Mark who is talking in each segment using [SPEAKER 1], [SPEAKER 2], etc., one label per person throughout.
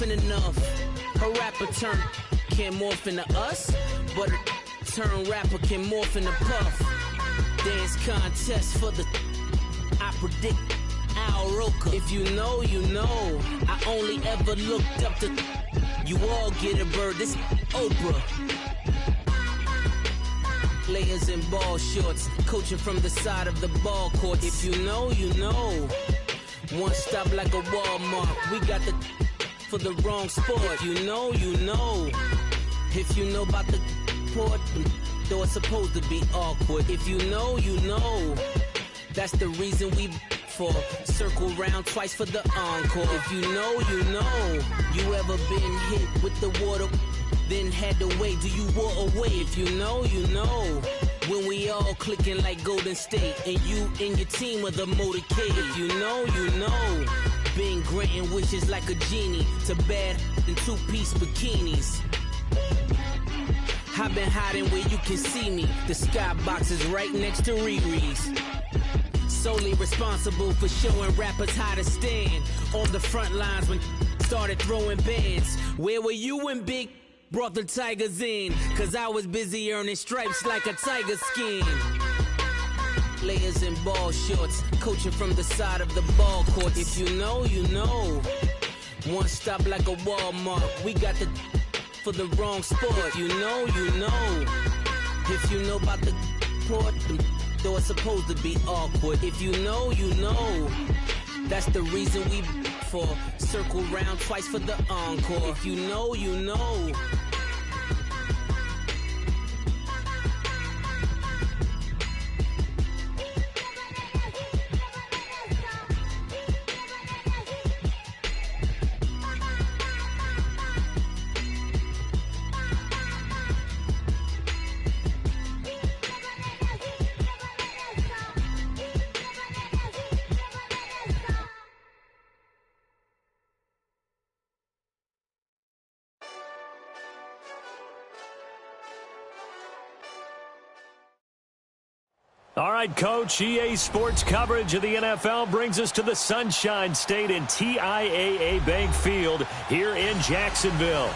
[SPEAKER 1] often enough. Her rapper turn can't morph into us, but a turn rapper can morph into Puff. Dance contest for the I predict R8er. If you know, you know. I only ever looked up to you all get a bird. This Oprah. Layers in ball shorts, coaching from the side of the ball court. If you know, you know. One stop like a Walmart. We got the for the wrong sport. If you know, you know. If you know about the port, though it's supposed to be awkward. If you know, you know. That's the reason we for circle round twice for the encore. If you know, you know. You ever been hit with the water, then had to wait? Do you walk away? If you know, you know. When we all clicking like Golden State, and you and your team are the motorcade. If you know, you know. Been granting wishes like a genie to bad in two-piece bikinis. I've been hiding where you can see me. The skybox is right next to Riri's. Solely responsible for showing rappers how to stand on the front lines when started throwing bands. Where were you when Big brought the Tigers in? Cause I was busy earning stripes like a tiger skin. Layers in ball shorts, coaching from the side of the ball court. If you know, you know. One stop like a Walmart. We got the for the wrong sport. If you know, you know. If you know about the port, though it's supposed to be awkward. If you know, you know. That's the reason we for circle round twice for the encore. If you know, you know.
[SPEAKER 2] All right, Coach, EA Sports coverage of the NFL brings us to the Sunshine State in TIAA Bank Field here in Jacksonville.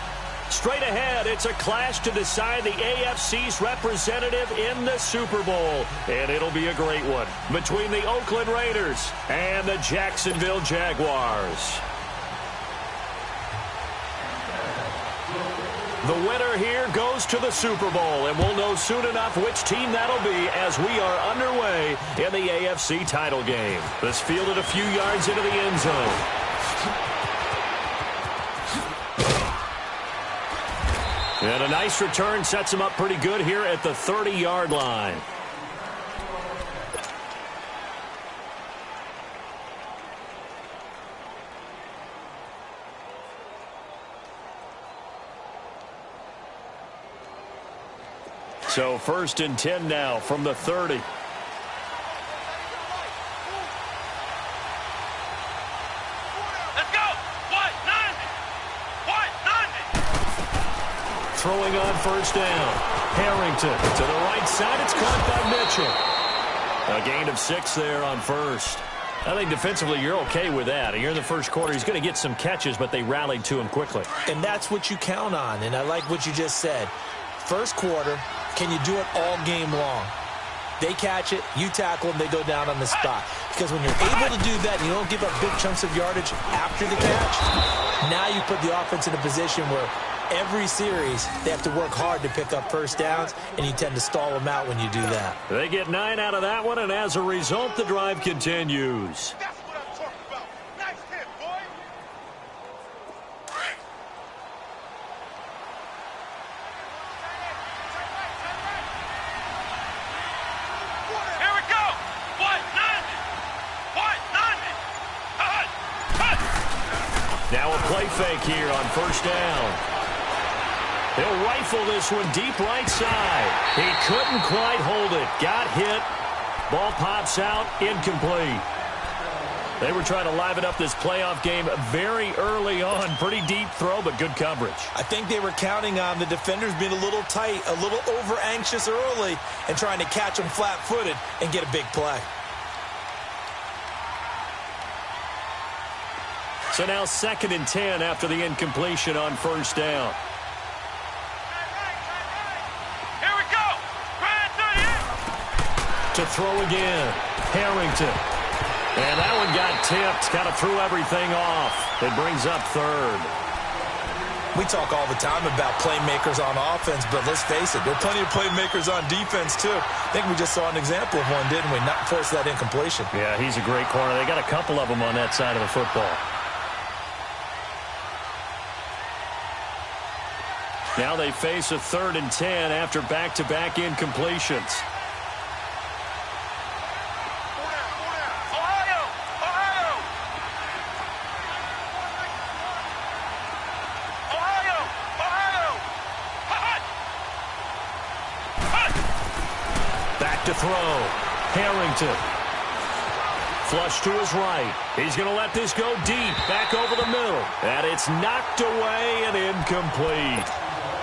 [SPEAKER 2] Straight ahead, it's a clash to decide the AFC's representative in the Super Bowl. And it'll be a great one between the Oakland Raiders and the Jacksonville Jaguars. The winner here goes to the Super Bowl, and we'll know soon enough which team that'll be as we are underway in the AFC title game. This fielded a few yards into the end zone. And a nice return sets him up pretty good here at the 30-yard line. So 1st and 10 now from the 30.
[SPEAKER 3] Let's go! 190!
[SPEAKER 2] Throwing on 1st down. Harrington to the right side. It's caught by Mitchell. A gain of 6 there on 1st. I think defensively you're okay with that. Here in the 1st quarter, he's going to get some catches, but they rallied to him quickly.
[SPEAKER 4] And that's what you count on, and I like what you just said. 1st quarter, can you do it all game long? They catch it, you tackle them, they go down on the spot. Because when you're able to do that and you don't give up big chunks of yardage after the catch, now you put the offense in a position where every series they have to work hard to pick up 1st downs, and you tend to stall them out when you do that.
[SPEAKER 2] They get 9 out of that one, and as a result, the drive continues.
[SPEAKER 3] That's what I'm talking about. Nice hit, boy. Here we go. 190. 190. Cut.
[SPEAKER 2] Now a play fake here on 1st down. He'll rifle this one deep right side. He couldn't quite hold it. Got hit. Ball pops out. Incomplete. They were trying to liven up this playoff game very early on. Pretty deep throw, but good coverage.
[SPEAKER 4] I think they were counting on the defenders being a little tight, a little over-anxious early, and trying to catch them flat-footed and get a big play.
[SPEAKER 2] So now 2nd and 10 after the incompletion on first down.
[SPEAKER 3] Here we go. Grand 38.
[SPEAKER 2] To throw again. Harrington. And that one got tipped. Kind of threw everything off. It brings up 3rd.
[SPEAKER 4] We talk all the time about playmakers on offense, but let's face it, there are plenty of playmakers on defense, too. I think we just saw an example of one, didn't we? Not force that incompletion.
[SPEAKER 2] Yeah, he's a great corner. They got a couple of them on that side of the football. Now they face a 3rd and 10 after back-to-back incompletions. To throw. Harrington. Flush to his right. He's going to let this go deep. Back over the middle. And it's knocked away and incomplete.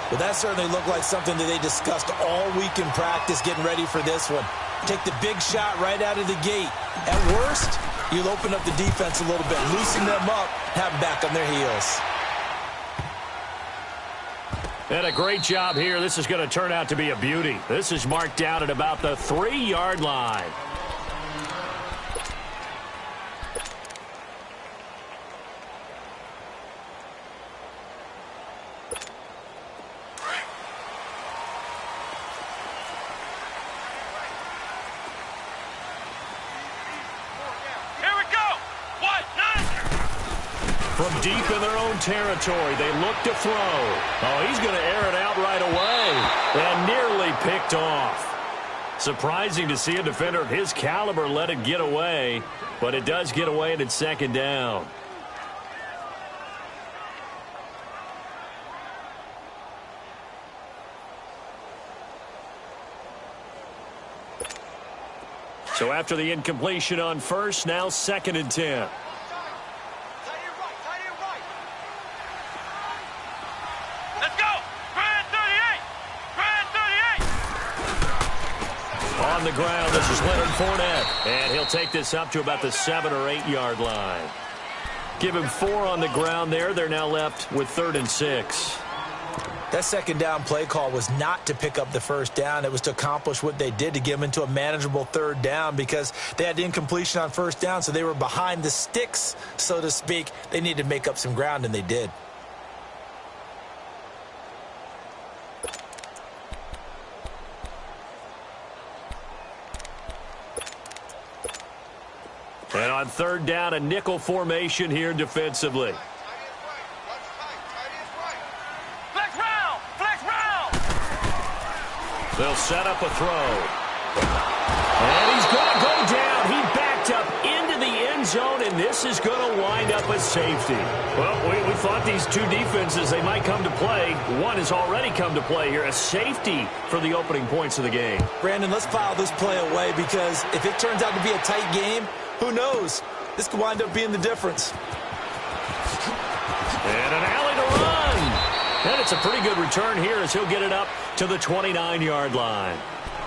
[SPEAKER 4] Well, that certainly looked like something that they discussed all week in practice getting ready for this one. Take the big shot right out of the gate. At worst, you'll open up the defense a little bit, loosen them up, have them back on their heels.
[SPEAKER 2] And a great job here. This is going to turn out to be a beauty. This is marked down at about the 3-yard line.
[SPEAKER 3] Here we go. What? 9.
[SPEAKER 2] From deep in their own territory, they look to throw. Oh, he's going to air it out right away. And nearly picked off. Surprising to see a defender of his caliber let it get away. But it does get away and it's 2nd down. So after the incompletion on first, now 2nd and 10. On the ground, this is Leonard Fournette. And he'll take this up to about the 7- or 8-yard line. Give him 4 on the ground there. They're now left with 3rd and 6.
[SPEAKER 4] That 2nd down play call was not to pick up the 1st down. It was to accomplish what they did, to get them into a manageable 3rd down, because they had incompletion on 1st down, so they were behind the sticks, so to speak. They needed to make up some ground, and they did.
[SPEAKER 2] And on 3rd down, a nickel formation here defensively.
[SPEAKER 3] Flex round! Flex round!
[SPEAKER 2] They'll set up a throw. And he's going to go down. He backed up into the end zone, and this is going to wind up a safety. Well, we thought these two defenses, they might come to play. One has already come to play here. A safety for the opening points of the game.
[SPEAKER 4] Brandon, let's file this play away, because if it turns out to be a tight game, who knows? This could wind up being the difference.
[SPEAKER 2] And an alley to run. And it's a pretty good return here as he'll get it up to the 29-yard line.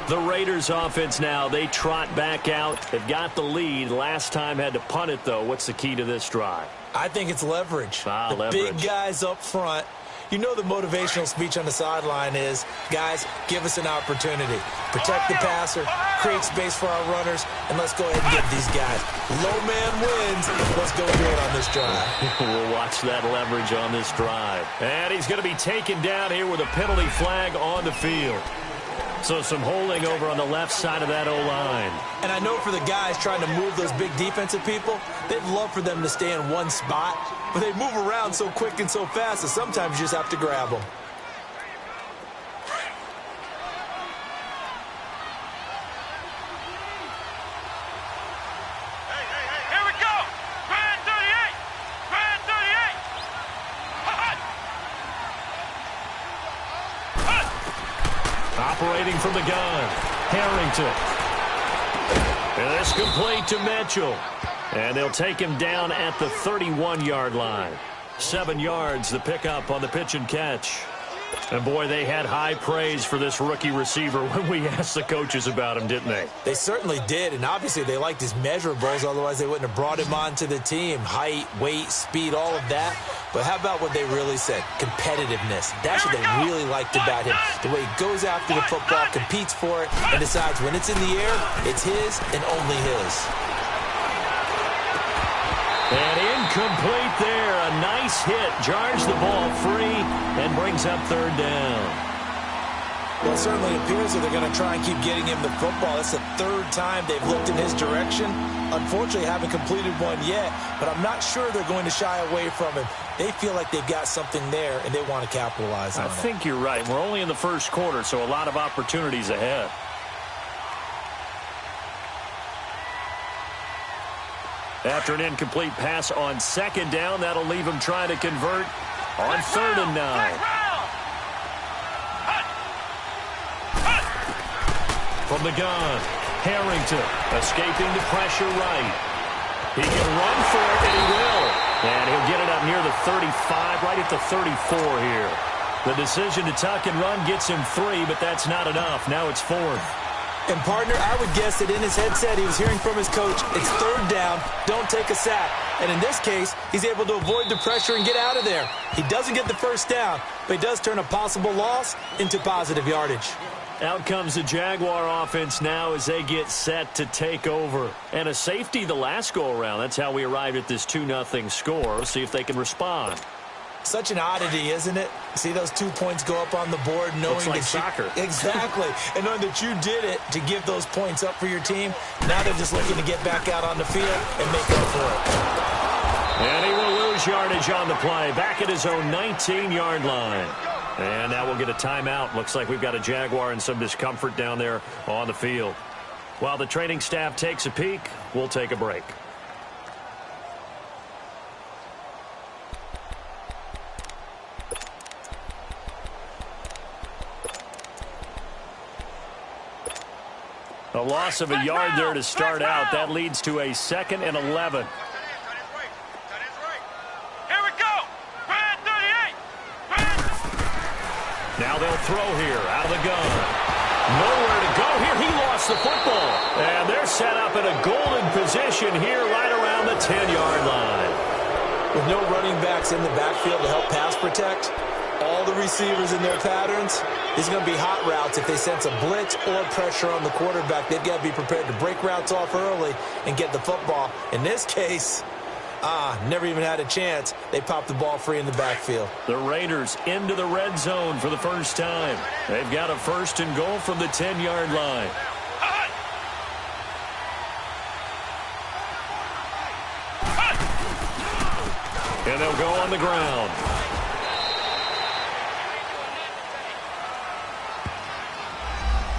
[SPEAKER 2] The Raiders offense now, they trot back out. They've got the lead. Last time had to punt it, though. What's the key to this drive?
[SPEAKER 4] I think it's leverage.
[SPEAKER 2] Leverage.
[SPEAKER 4] Big guys up front. You know the motivational speech on the sideline is, guys, give us an opportunity. Protect the passer, create space for our runners, and let's go ahead and get these guys. Low man wins. Let's go do it on this drive.
[SPEAKER 2] We'll watch that leverage on this drive. And he's going to be taken down here with a penalty flag on the field. So some holding over on the left side of that O-line.
[SPEAKER 4] And I know for the guys trying to move those big defensive people, they'd love for them to stay in one spot, but they move around so quick and so fast that sometimes you just have to grab them.
[SPEAKER 3] Here we go! Grand 38! Grand 38!
[SPEAKER 2] Operating from the gun, Harrington. And this complete to Mitchell. And they'll take him down at the 31-yard line. 7 yards, the pickup on the pitch and catch. And, boy, they had high praise for this rookie receiver when we asked the coaches about him, didn't they?
[SPEAKER 4] They certainly did, and obviously they liked his measurables. Otherwise, they wouldn't have brought him onto the team. Height, weight, speed, all of that. But how about what they really said? Competitiveness. That's what they really liked about him. The way he goes after the football, competes for it, and decides when it's in the air, it's his and only his.
[SPEAKER 2] And incomplete there. A nice hit. Jars the ball free and brings up third down.
[SPEAKER 4] Well, it certainly appears that they're going to try and keep getting him the football. It's the third time they've looked in his direction. Unfortunately, haven't completed one yet, but I'm not sure they're going to shy away from him. They feel like they've got something there, and they want to capitalize on it.
[SPEAKER 2] I think you're right. We're only in the first quarter, so a lot of opportunities ahead. After an incomplete pass on second down, that'll leave him trying to convert on 3rd and 9. From the gun, Harrington escaping the pressure right. He can run for it, and he will. And he'll get it up near the 35, right at the 34 here. The decision to tuck and run gets him 3, but that's not enough. Now it's 4th.
[SPEAKER 4] And, partner, I would guess that in his headset he was hearing from his coach, it's 3rd down, don't take a sack. And in this case, he's able to avoid the pressure and get out of there. He doesn't get the first down, but he does turn a possible loss into positive yardage.
[SPEAKER 2] Out comes the Jaguar offense now as they get set to take over. And a safety the last go-around. That's how we arrived at this 2-0 score. See if they can respond.
[SPEAKER 4] Such an oddity, isn't it? See those 2 points go up on the board knowing
[SPEAKER 2] looks like
[SPEAKER 4] that
[SPEAKER 2] soccer.
[SPEAKER 4] Exactly. And knowing that you did it to give those points up for your team. Now they're just looking to get back out on the field and make up for it.
[SPEAKER 2] And he will lose yardage on the play. Back at his own 19-yard line. And now we'll get a timeout. Looks like we've got a Jaguar in some discomfort down there on the field. While the training staff takes a peek, we'll take a break. A loss of a yard there to start out. That leads to a 2nd and 11.
[SPEAKER 3] Here we go. Brand 38.
[SPEAKER 2] Now they'll throw here out of the gun. Nowhere to go here. He lost the football. And they're set up in a golden position here right around the 10-yard line.
[SPEAKER 4] With no running backs in the backfield to help pass protect, all the receivers in their patterns, these are going to be hot routes. If they sense a blitz or pressure on the quarterback, they've got to be prepared to break routes off early and get the football. In this case, never even had a chance. They popped the ball free in the backfield.
[SPEAKER 2] The Raiders into the red zone for the first time. They've got a 1st and goal from the 10-yard line. And they'll go on the ground.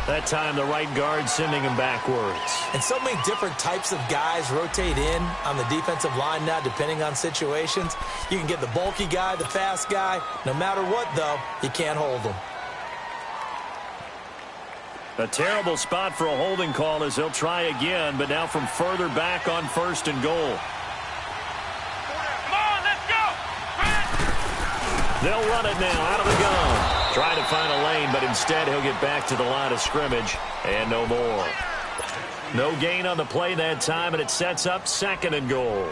[SPEAKER 2] That time the right guard sending him backwards.
[SPEAKER 4] And so many different types of guys rotate in on the defensive line now depending on situations. You can get the bulky guy, the fast guy. No matter what, though, you can't hold them.
[SPEAKER 2] A terrible spot for a holding call as they'll try again, but now from further back on 1st and goal.
[SPEAKER 3] Come on, let's go.
[SPEAKER 2] They'll run it now out of the gun. Trying to find a lane, but instead he'll get back to the line of scrimmage and no more. No gain on the play that time, and it sets up 2nd and goal.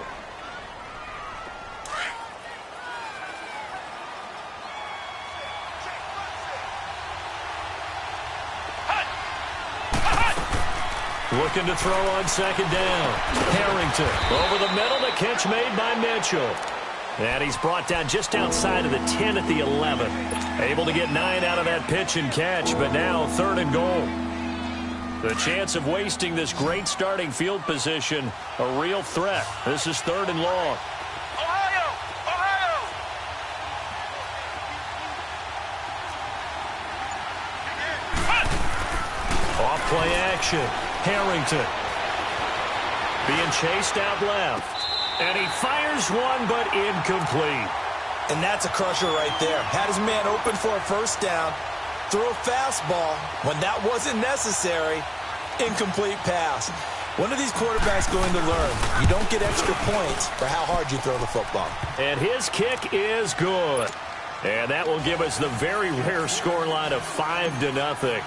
[SPEAKER 2] Looking to throw on 2nd down. Harrington over the middle, the catch made by Mitchell. And he's brought down just outside of the 10 at the 11. Able to get 9 out of that pitch and catch, but now 3rd and goal. The chance of wasting this great starting field position, a real threat. This is 3rd and long.
[SPEAKER 3] Ohio! Ohio!
[SPEAKER 2] Off play action. Harrington being chased out left. And he fires one, but incomplete.
[SPEAKER 4] And that's a crusher right there. Had his man open for a 1st down. Threw a fastball when that wasn't necessary. Incomplete pass. When are these quarterbacks going to learn? You don't get extra points for how hard you throw the football.
[SPEAKER 2] And his kick is good. And that will give us the very rare scoreline of 5-0.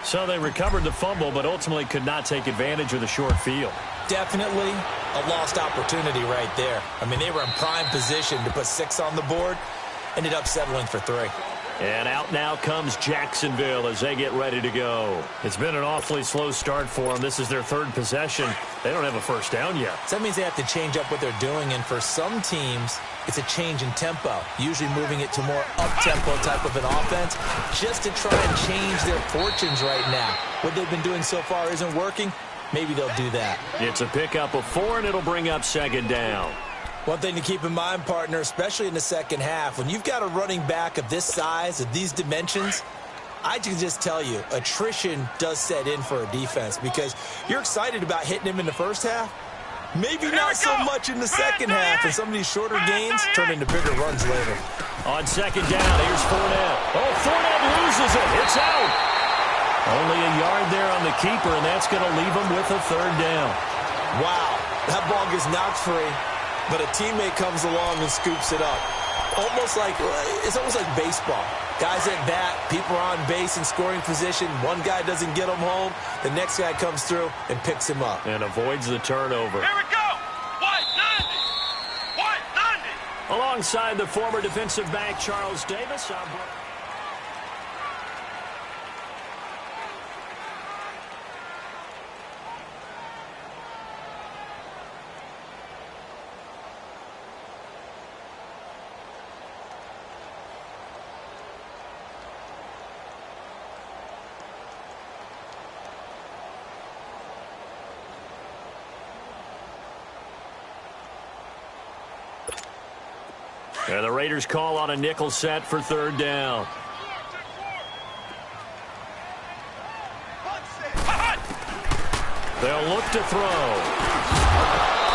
[SPEAKER 2] So they recovered the fumble, but ultimately could not take advantage of the short field.
[SPEAKER 4] Definitely a lost opportunity right there. I mean, they were in prime position to put 6 on the board. Ended up settling for 3.
[SPEAKER 2] And out now comes Jacksonville as they get ready to go. It's been an awfully slow start for them. This is their 3rd possession. They don't have a first down yet.
[SPEAKER 4] So that means they have to change up what they're doing, and for some teams, it's a change in tempo, usually moving it to more up-tempo type of an offense just to try and change their fortunes right now. What they've been doing so far isn't working. Maybe they'll do that.
[SPEAKER 2] It's a pickup of 4, and it'll bring up 2nd down.
[SPEAKER 4] One thing to keep in mind, partner, especially in the second half, when you've got a running back of this size, of these dimensions, I can just tell you, attrition does set in for a defense because you're excited about hitting him in the first half. Maybe not so much in the second half, and some of these shorter gains turn into bigger runs later.
[SPEAKER 2] On 2nd down, here's Fournette. Oh, Fournette loses it. It's out. Only a yard there on the keeper, and that's going to leave him with a 3rd down.
[SPEAKER 4] Wow, that ball gets knocked free, but a teammate comes along and scoops it up. It's almost like baseball. Guys at bat, people are on base in scoring position. One guy doesn't get him home. The next guy comes through and picks him up.
[SPEAKER 2] And avoids the turnover.
[SPEAKER 3] Here we go. White 90. White 90.
[SPEAKER 2] Alongside the former defensive back, Charles Davis. And the Raiders call on a nickel set for 3rd down. They'll look to throw.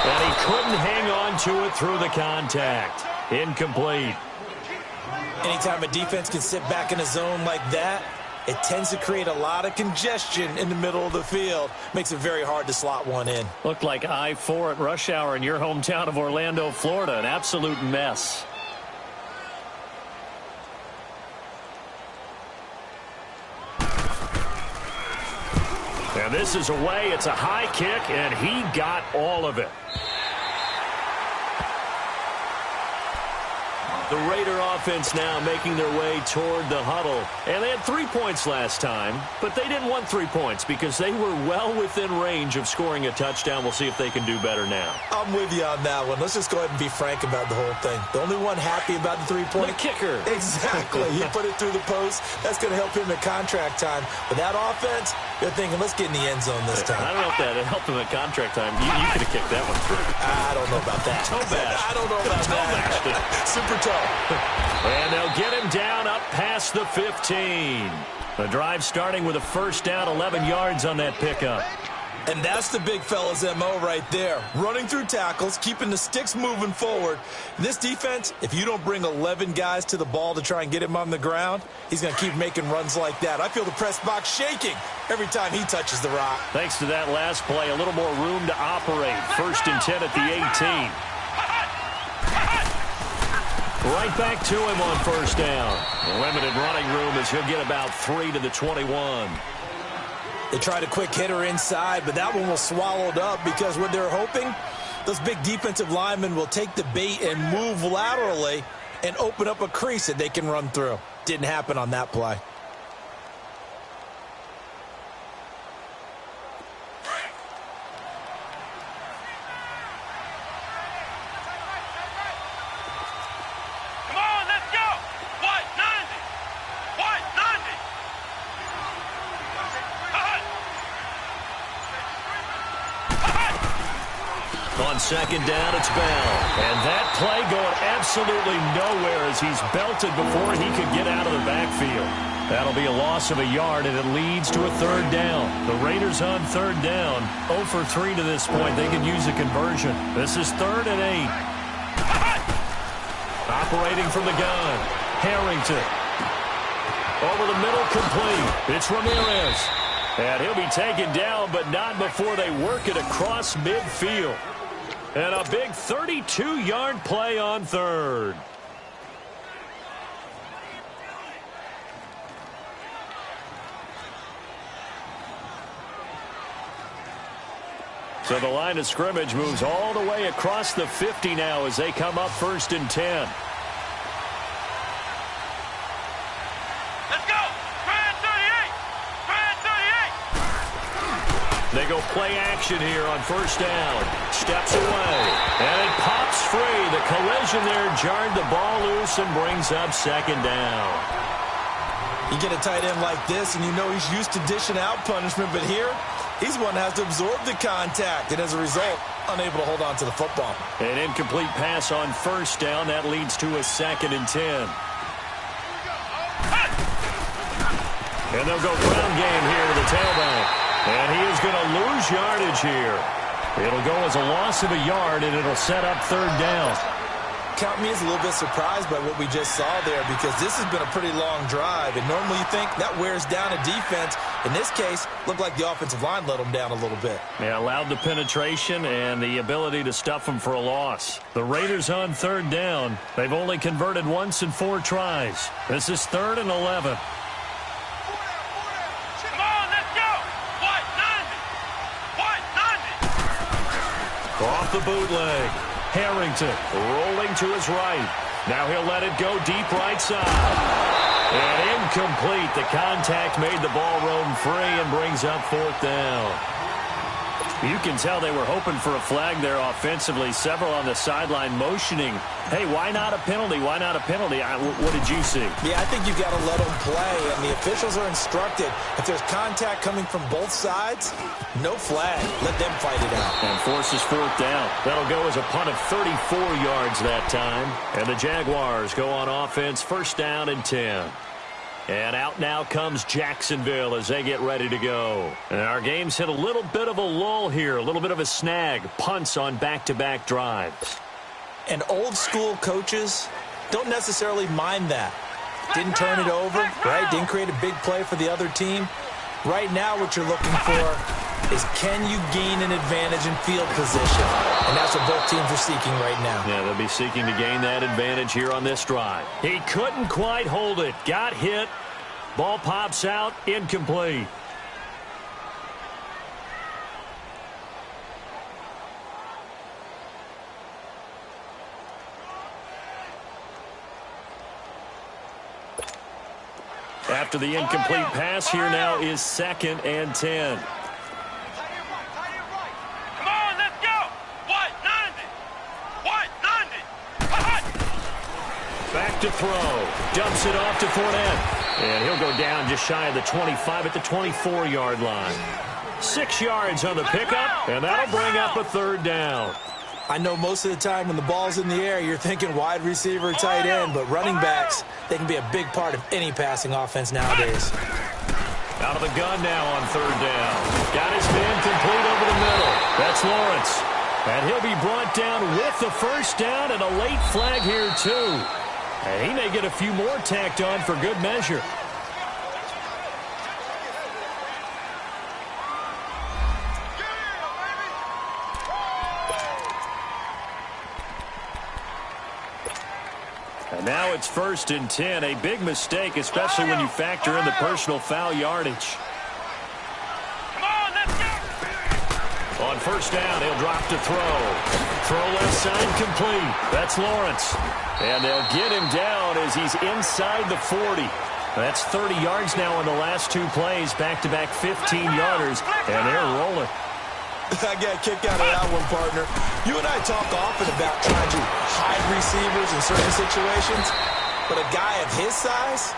[SPEAKER 2] And he couldn't hang on to it through the contact. Incomplete.
[SPEAKER 4] Anytime a defense can sit back in a zone like that, it tends to create a lot of congestion in the middle of the field. Makes it very hard to slot one in.
[SPEAKER 2] Looked like I-4 at rush hour in your hometown of Orlando, Florida. An absolute mess. And this is away. It's a high kick, and he got all of it. The Raider offense now making their way toward the huddle. And they had 3 points last time, but they didn't want 3 points because they were well within range of scoring a touchdown. We'll see if they can do better now.
[SPEAKER 4] I'm with you on that one. Let's just go ahead and be frank about the whole thing. The only one happy about the 3-point.
[SPEAKER 2] The kicker.
[SPEAKER 4] Exactly. He put it through the post. That's going to help him at contract time. But that offense, they're thinking, let's get in the end zone this time.
[SPEAKER 2] I don't know if that helped him at contract time. You could have kicked that one through.
[SPEAKER 4] I don't know about that.
[SPEAKER 2] Toe bash.
[SPEAKER 4] I don't know about that. Super toe.
[SPEAKER 2] And they'll get him down up past the 15. The drive starting with a 1st down, 11 yards on that pickup.
[SPEAKER 4] And that's the big fella's MO right there. Running through tackles, keeping the sticks moving forward. This defense, if you don't bring 11 guys to the ball to try and get him on the ground, he's going to keep making runs like that. I feel the press box shaking every time he touches the rock.
[SPEAKER 2] Thanks to that last play, a little more room to operate. 1st and 10 at the 18. Right back to him on 1st down. Limited running room as he'll get about 3 to the 21.
[SPEAKER 4] They tried a quick hitter inside, but that one was swallowed up because what they're hoping, those big defensive linemen will take the bait and move laterally and open up a crease that they can run through. Didn't happen on that play.
[SPEAKER 2] On 2nd down, it's Bell. And that play going absolutely nowhere as he's belted before he could get out of the backfield. That'll be a loss of a yard, and it leads to a 3rd down. The Raiders on 3rd down. 0 for 3 to this point. They can use a conversion. This is 3rd and 8. Operating from the gun. Harrington. Over the middle, complete. It's Ramirez. And he'll be taken down, but not before they work it across midfield. And a big 32-yard play on 3rd. So the line of scrimmage moves all the way across the 50 now as they come up 1st and 10.
[SPEAKER 3] Let's go! Grand 38! Grand 38!
[SPEAKER 2] They go play action here on 1st down. Steps away. And it pops free. The collision there jarred the ball loose and brings up 2nd down.
[SPEAKER 4] You get a tight end like this, and you know he's used to dishing out punishment, but here, he's one that has to absorb the contact, and as a result, unable to hold on to the football.
[SPEAKER 2] An incomplete pass on 1st down. That leads to a 2nd and 10. And they'll go ground game here to the tailback. And he is going to lose yardage here. It'll go as a loss of a yard, and it'll set up 3rd down.
[SPEAKER 4] Count me as a little bit surprised by what we just saw there, because this has been a pretty long drive, and normally you think that wears down a defense. In this case, looked like the offensive line let them down a little bit.
[SPEAKER 2] Yeah, allowed the penetration and the ability to stuff them for a loss. The Raiders on 3rd down. They've only converted once in 4 tries. This is 3rd and 11.
[SPEAKER 3] Come on, let's go! White 90! White 90!
[SPEAKER 2] Off the bootleg. Harrington rolling to his right. Now he'll let it go deep right side. And incomplete. The contact made the ball roam free and brings up 4th down. You can tell they were hoping for a flag there offensively. Several on the sideline motioning. Hey, why not a penalty? Why not a penalty? What did you see?
[SPEAKER 4] Yeah, I think you've got to let them play, and the officials are instructed. If there's contact coming from both sides, no flag. Let them fight it out.
[SPEAKER 2] And forces 4th down. That'll go as a punt of 34 yards that time. And the Jaguars go on offense 1st down and 10. And out now comes Jacksonville as they get ready to go. And our game's hit a little bit of a lull here, a little bit of a snag. Punts on back-to-back drives.
[SPEAKER 4] And old-school coaches don't necessarily mind that. Didn't turn it over, right? Didn't create a big play for the other team. Right now what you're looking for is, can you gain an advantage in field position? And that's what both teams are seeking right now.
[SPEAKER 2] Yeah, they'll be seeking to gain that advantage here on this drive. He couldn't quite hold it. Got hit. Ball pops out. Incomplete. After the incomplete pass, here now is 2nd and 10.
[SPEAKER 3] Come on, let's go! White 90! White 90!
[SPEAKER 2] Back to throw. Dumps it off to Fournette. And he'll go down just shy of the 25 at the 24-yard line. 6 yards on the pickup, and that'll bring up a 3rd down.
[SPEAKER 4] I know most of the time when the ball's in the air, you're thinking wide receiver, tight end, but running backs, they can be a big part of any passing offense nowadays.
[SPEAKER 2] Out of the gun now on 3rd down. Got his man complete over the middle. That's Lawrence. And he'll be brought down with the 1st down and a late flag here, too. And he may get a few more tacked on for good measure. And now it's 1st and 10. A big mistake, especially when you factor in the personal foul yardage.
[SPEAKER 3] Come on, let's go!
[SPEAKER 2] On 1st down, he'll drop to throw. Throw left side complete. That's Lawrence. And they'll get him down as he's inside the 40. That's 30 yards now in the last 2 plays. Back-to-back 15-yarders. And they're rolling.
[SPEAKER 4] I got a kick out of that one, partner. You and I talk often about trying to hide receivers in certain situations, but a guy of his size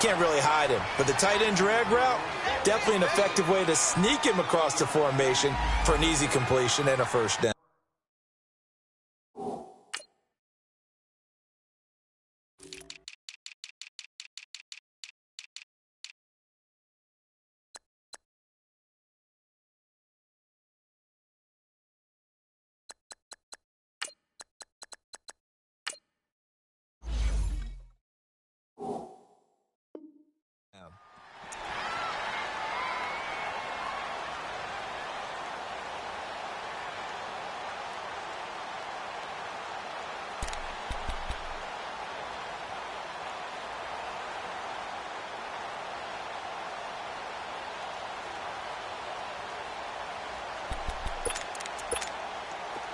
[SPEAKER 4] can't really hide him. But the tight end drag route, definitely an effective way to sneak him across the formation for an easy completion and a 1st down.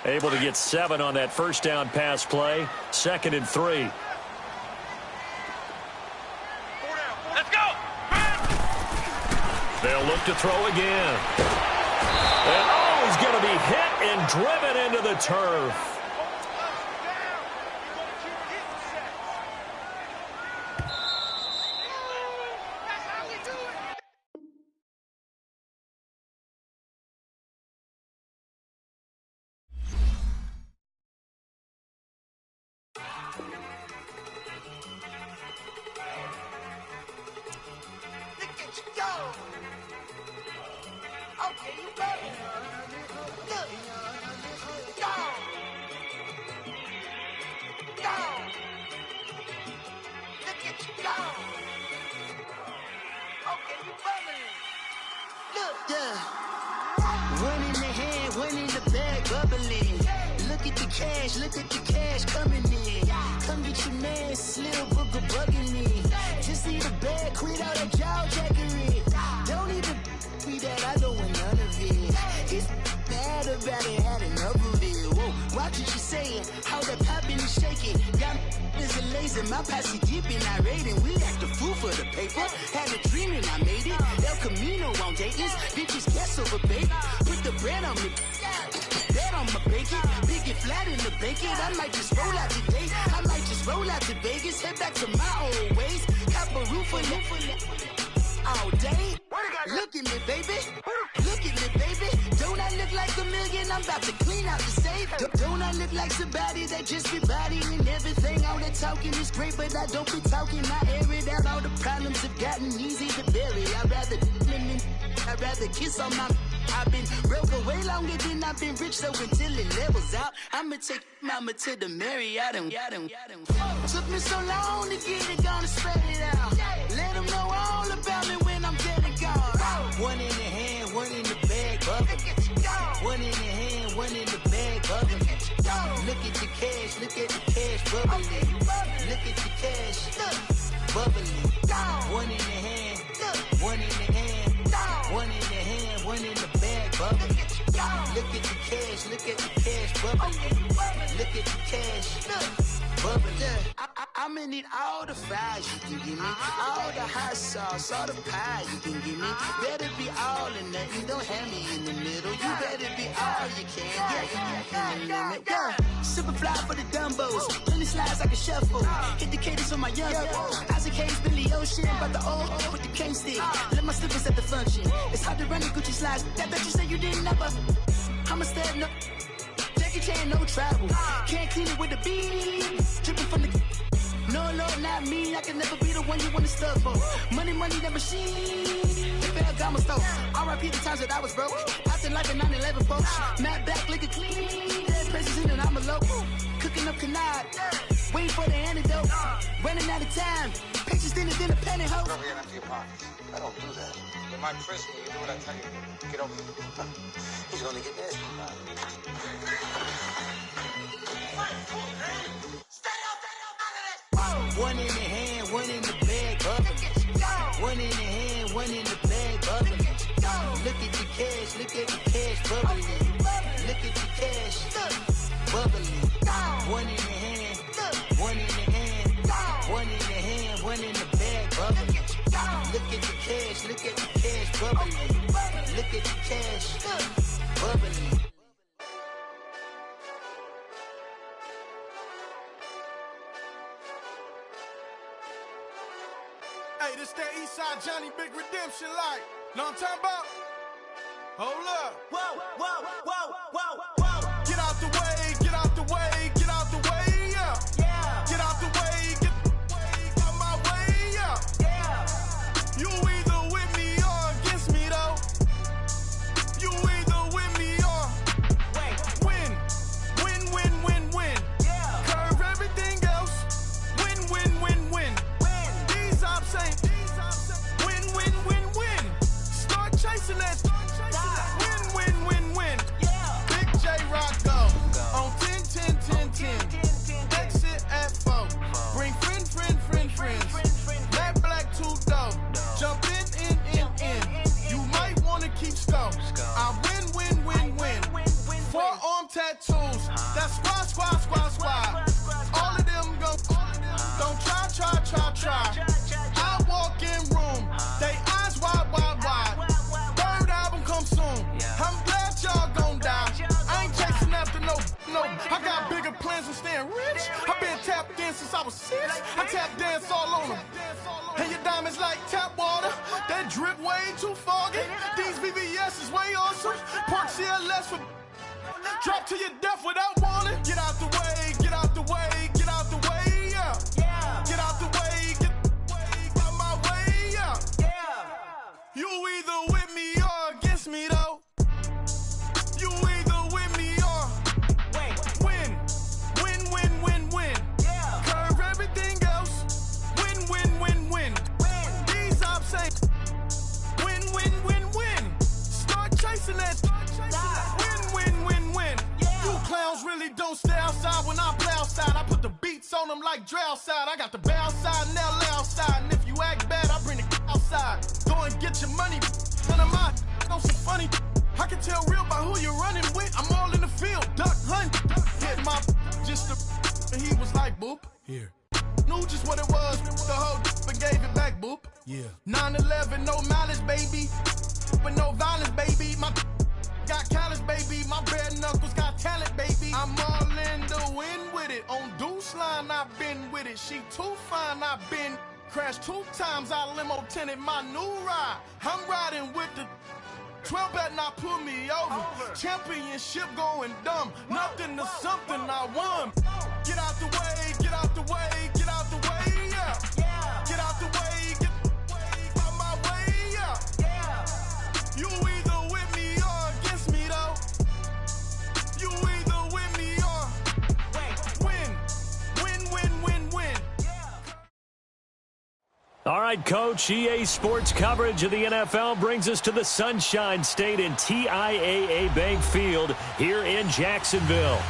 [SPEAKER 2] Able to get 7 on that first down pass play. 2nd and 3.
[SPEAKER 3] Let's go!
[SPEAKER 2] They'll look to throw again. And he's going to be hit and driven into the turf.
[SPEAKER 5] Look at the cash coming in. Come get your man, Slim Booker bugging me. Just need a bag, quit all that jaw jackery. Don't even be that, I don't want none of it. It's bad about it, had enough of it. Whoa, watch what you saying, how that poppin' and shaking. Got is a laser, my posse deep and I raiding. We act a fool for the paper. Had a dream and I made it. El Camino on Dayton's, bitches guess over baby. Put the bread on me. Bet on my bacon, big and flat in the bacon. I might just roll out today. I might just roll out to Vegas, head back to my old ways. Have a roof for all day. Look at me, baby. Look at me, baby. Don't I look like a million? I'm about to clean out the safe. Don't I look like somebody that just be bodying everything? All that talking is great, but I don't be talking. I air it out. All the problems have gotten easy to bury. I'd rather kiss on my. I've been broke way longer than I've been rich, so until it levels out, I'ma take mama to the Marriott and took me so long to get it, gonna spread it out. Let them know all about me when I'm dead and gone. One in the hand, one in the bag, bubble. One in the hand, one in the bag, bubble. Look at the cash, bubbling. Look at the cash, bubbling. One in the hand, one in the hand. One in the hand, one in the bag, bubbling. Look at the cash, bubbling. Look at the cash, bubbling. I'ma need all the fries you can give me, all the hot sauce, all the pie you can give me. Better be all or nothing, don't have me in the middle. You better be all you can, yeah. Super fly for the Dumbos, plenty slides like a shuffle. Hit the cadence on my young Isaac Hayes, Billy Ocean, but the old with the cane stick. Let my slippers at the function. It's hard to run the Gucci slides. That bet you say you didn't never. I'ma stand up. Jackie Chan, no travel. Can't clean it with the beat. Dripping from the. No, not me. I can never be the one you wanna stuff for. Money, that machine. The Ferragamo store. R.I.P. the times that I was broke. After like a 9/11 folks. Matte back, liquor clean. Dead presses in and I'm a local. Cooking up canard. Waiting for the antidote. Running out of time. Patience thinner than a penny hoe.
[SPEAKER 6] Over here, empty your pockets. I don't do that. But my Chris, when you do what I tell you, get over here. He's gonna get nasty.
[SPEAKER 5] One in the hand, one in the bag, bubbling. One in the hand, one in the bag, bubbling. Look at the cash, bubbling. Look at the cash, bubbling. One in the hand, one in the hand, one in the hand, one in the bag, bubbling. Look at the cash, bubbling. Look at the cash, bubbling.
[SPEAKER 7] Hey, this that Eastside Johnny Big Redemption like. Know what I'm talking about? Hold up. Whoa. Get out the way, get out the way, get out the way, yeah. Get out the way, get out my way, yeah. You either with me or against me, though. You either with me or win. Curve everything else. Win. These ops ain't win. Start chasing that. Win. Big J I was 6. I tap dance all on them. And your diamonds like tap water. That drip way too foggy. These VVS is way awesome. Park CLS for drop to your death without warning. Get out the way, get out the way, get out the way, yeah. Get out the way, get out my way, yeah. You either with me or against me though. You either with me or win. Win, win, win, win. Curve everything else. Win, win, win, win. These ops say win, win, win, win. Start chasing that. Win, win, win, win. You clowns really don't stay outside when I play outside. I put the beats on them like Dre outside. I got the bow side and LA outside. And if you act bad, I bring the outside. Go and get your money. None of my know some funny. I can tell real by who you're running with. I'm all in the field, duck hunt. Hit my just the and he was like, boop. Here. Knew just what it was. The whole and gave it back, boop. Yeah. 9/11, no malice, baby. But no violence, baby. My got callous, baby. My bare knuckles got talent, baby. I'm all in the wind with it. On Deuce line, I've been with it. She too fine, I've been crashed 2 times. I limo tinted my new ride. I'm riding with the 12 better not pull me over. Championship going dumb. Nothing to something I won. Get out the way, get out the way, get out the way, yeah. Get out the way, get out my way, yeah. You either with me or against me though. You either with me or win. Win, win, win, win.
[SPEAKER 2] All right, Coach, EA Sports coverage of the NFL brings us to the Sunshine State in TIAA Bank Field here in Jacksonville.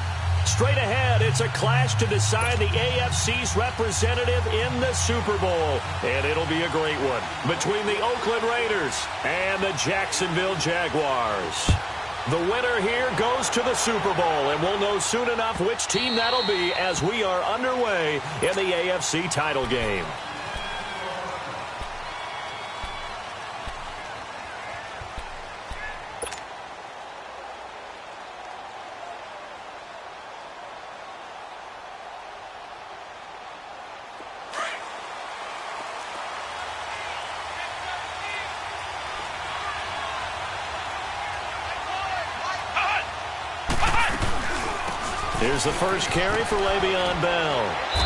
[SPEAKER 2] Straight ahead, it's a clash to decide the AFC's representative in the Super Bowl. And it'll be a great one between the Oakland Raiders and the Jacksonville Jaguars. The winner here goes to the Super Bowl, and we'll know soon enough which team that'll be as we are underway in the AFC title game. Here's the first carry for Le'Veon Bell.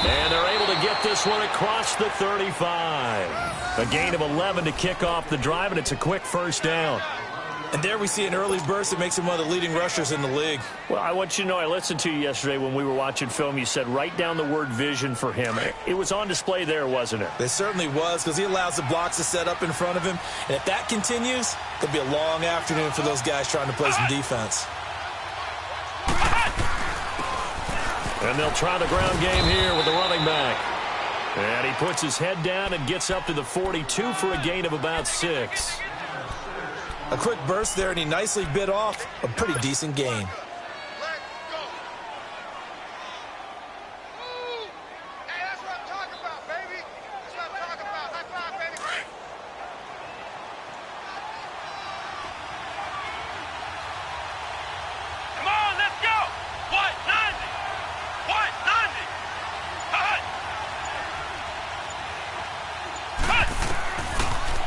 [SPEAKER 2] And they're able to get this one across the 35. A gain of 11 to kick off the drive, and it's a quick first down.
[SPEAKER 4] And there we see an early burst that makes him one of the leading rushers in the league.
[SPEAKER 2] Well, I want you to know, I listened to you yesterday when we were watching film. You said write down the word vision for him. It was on display there, wasn't it?
[SPEAKER 4] It certainly was, because he allows the blocks to set up in front of him. And if that continues, it'll be a long afternoon for those guys trying to play some defense.
[SPEAKER 2] And they'll try the ground game here with the running back. And he puts his head down and gets up to the 42 for a gain of about 6.
[SPEAKER 4] A quick burst there, and he nicely bit off a pretty decent gain.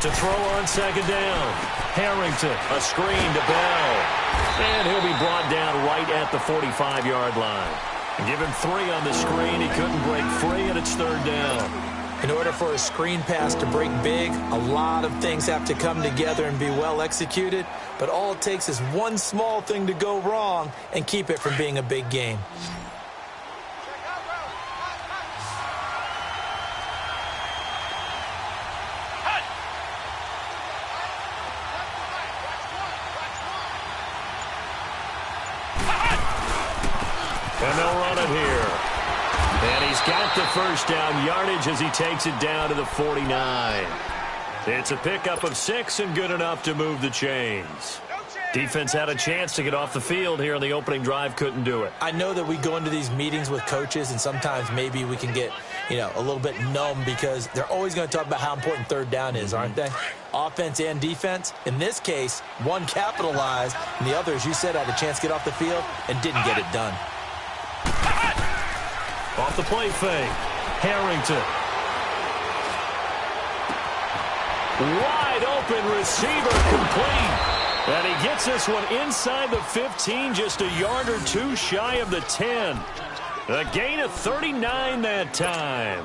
[SPEAKER 2] To throw on second down. Harrington, a screen to Bell. And he'll be brought down right at the 45-yard line. Give him 3 on the screen. He couldn't break free, and it's third down.
[SPEAKER 4] In order for a screen pass to break big, a lot of things have to come together and be well executed. But all it takes is one small thing to go wrong and keep it from being a big game.
[SPEAKER 2] And they'll run it here. And he's got the first down yardage as he takes it down to the 49. It's a pickup of 6 and good enough to move the chains. Defense had a chance to get off the field here on the opening drive, couldn't do it.
[SPEAKER 4] I know that we go into these meetings with coaches, and sometimes maybe we can get, a little bit numb because they're always going to talk about how important third down is, aren't they? Offense and defense. In this case, one capitalized, and the other, as you said, had a chance to get off the field and didn't get it done.
[SPEAKER 2] Off the play fake. Harrington. Wide open receiver, complete. And he gets this one inside the 15, just a yard or two shy of the 10. A gain of 39 that time.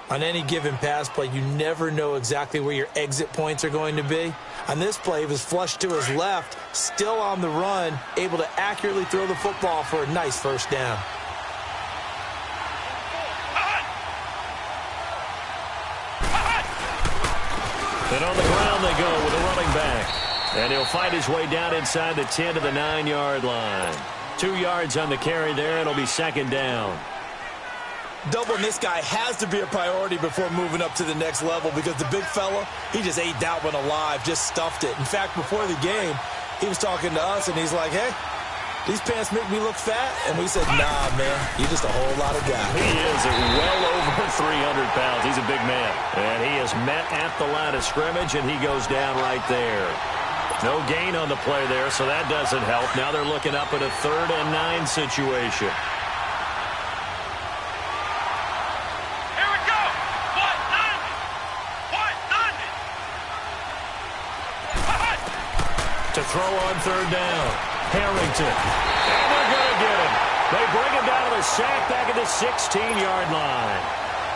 [SPEAKER 4] On any given pass play, you never know exactly where your exit points are going to be. On this play, he was flushed to his left, still on the run, able to accurately throw the football for a nice first down.
[SPEAKER 2] And on the ground they go with a running back. And he'll fight his way down inside the 10 to the 9-yard line. 2 yards on the carry there. It'll be second down.
[SPEAKER 4] Doubling this guy has to be a priority before moving up to the next level because the big fella, he just ate that one alive, just stuffed it. In fact, before the game, he was talking to us, and he's like, hey, these pants make me look fat? And we said, nah, man, you're just a whole lot of guy.
[SPEAKER 2] He is at well over 300 pounds. He's a big man. And he is met at the line of scrimmage, and he goes down right there. No gain on the play there, so that doesn't help. Now they're looking up at a 3rd and 9 situation. To throw on 3rd down. Harrington. And they're going to get him. They bring him down to the sack back at the 16-yard line.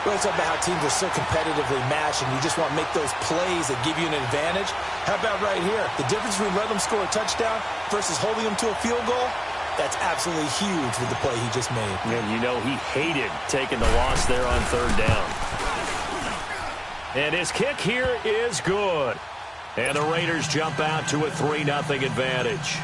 [SPEAKER 4] Well, it's about how teams are so competitively matched, and you just want to make those plays that give you an advantage. How about right here? The difference between letting them score a touchdown versus holding them to a field goal, that's absolutely huge with the play he just made.
[SPEAKER 2] And you know he hated taking the loss there on 3rd down. And his kick here is good. And the Raiders jump out to a 3-0 advantage.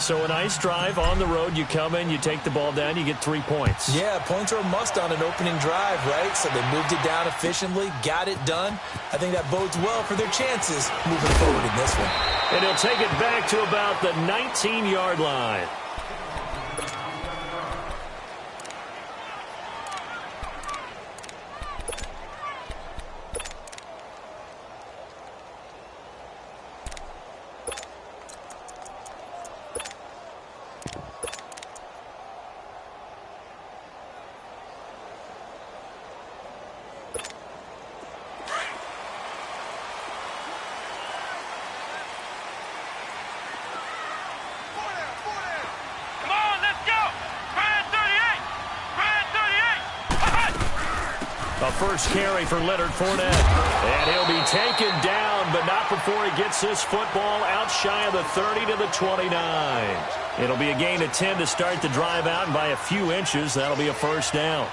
[SPEAKER 2] So a nice drive on the road. You come in, you take the ball down, you get 3 points.
[SPEAKER 4] Yeah, points are a must on an opening drive, right? So they moved it down efficiently, got it done. I think that bodes well for their chances moving forward in this one.
[SPEAKER 2] And he'll take it back to about the 19-yard line. A first carry for Leonard Fournette. And he'll be taken down, but not before he gets this football out shy of the 30 to the 29. It'll be a gain of 10 to start the drive out, and by a few inches, that'll be a first down.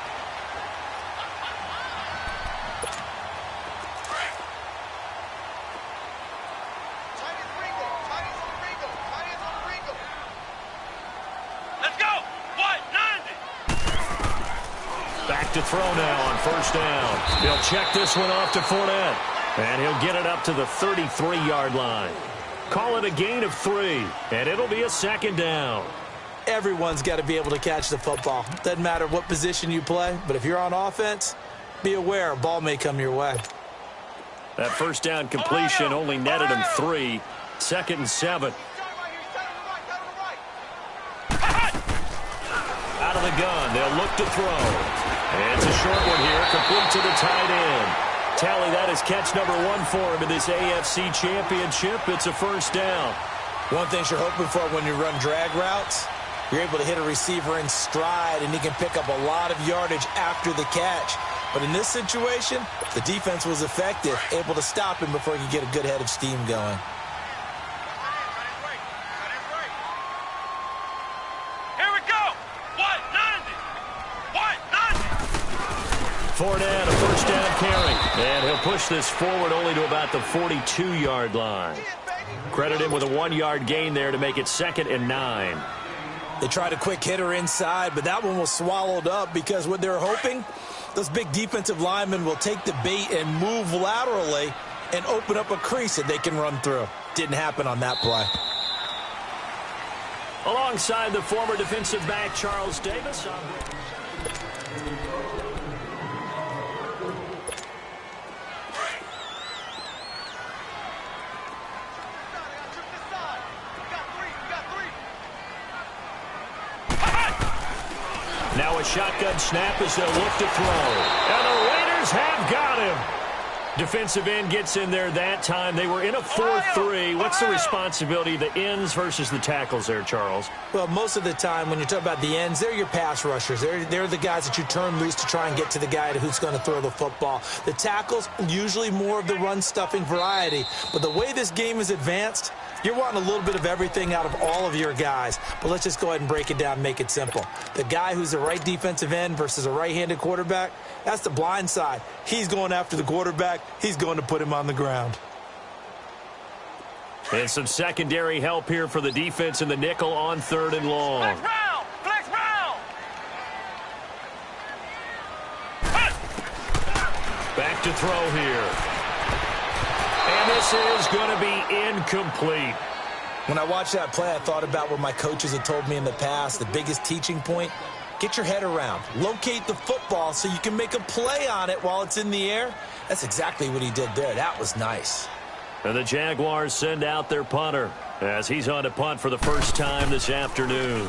[SPEAKER 2] To throw now on first down. He'll check this one off to Fournette. And he'll get it up to the 33-yard line. Call it a gain of 3. And it'll be a second down.
[SPEAKER 4] Everyone's got to be able to catch the football. Doesn't matter what position you play. But if you're on offense, be aware a ball may come your way.
[SPEAKER 2] That first down completion only netted him 3. 2nd and 7. Out of the gun. They'll look to throw. It's a short one here, complete to the tight end. Tally, that is catch number 1 for him in this AFC Championship. It's a first down.
[SPEAKER 4] One thing you're hoping for when you run drag routes, you're able to hit a receiver in stride, and he can pick up a lot of yardage after the catch. But in this situation, the defense was effective, able to stop him before he could get a good head of steam going.
[SPEAKER 2] Fournette, a first down carry. And he'll push this forward only to about the 42-yard line. Credit him with a 1-yard gain there to make it 2nd and 9.
[SPEAKER 4] They tried a quick hitter inside, but that one was swallowed up because what they're hoping, those big defensive linemen will take the bait and move laterally and open up a crease that they can run through. Didn't happen on that play.
[SPEAKER 2] Alongside the former defensive back, Charles Davis. Now a shotgun snap as they'll look to throw. And the Raiders have got him. Defensive end gets in there that time. They were in a 4-3. What's the responsibility of the ends versus the tackles there, Charles?
[SPEAKER 4] Well, most of the time when you talk about the ends, they're your pass rushers. They're the guys that you turn loose to try and get to the guy who's going to throw the football. The tackles, usually more of the run-stuffing variety. But the way this game is advanced, you're wanting a little bit of everything out of all of your guys. But let's just go ahead and break it down and make it simple. The guy who's a right defensive end versus a right-handed quarterback, that's the blind side. He's going after the quarterback. He's going to put him on the ground.
[SPEAKER 2] And some secondary help here for the defense in the nickel on 3rd and long.
[SPEAKER 3] Flex round! Flex round!
[SPEAKER 2] Back to throw here. And this is going to be incomplete.
[SPEAKER 4] When I watched that play, I thought about what my coaches had told me in the past. The biggest teaching point, get your head around. Locate the football so you can make a play on it while it's in the air. That's exactly what he did there. That was nice.
[SPEAKER 2] And the Jaguars send out their punter as he's on to punt for the first time this afternoon.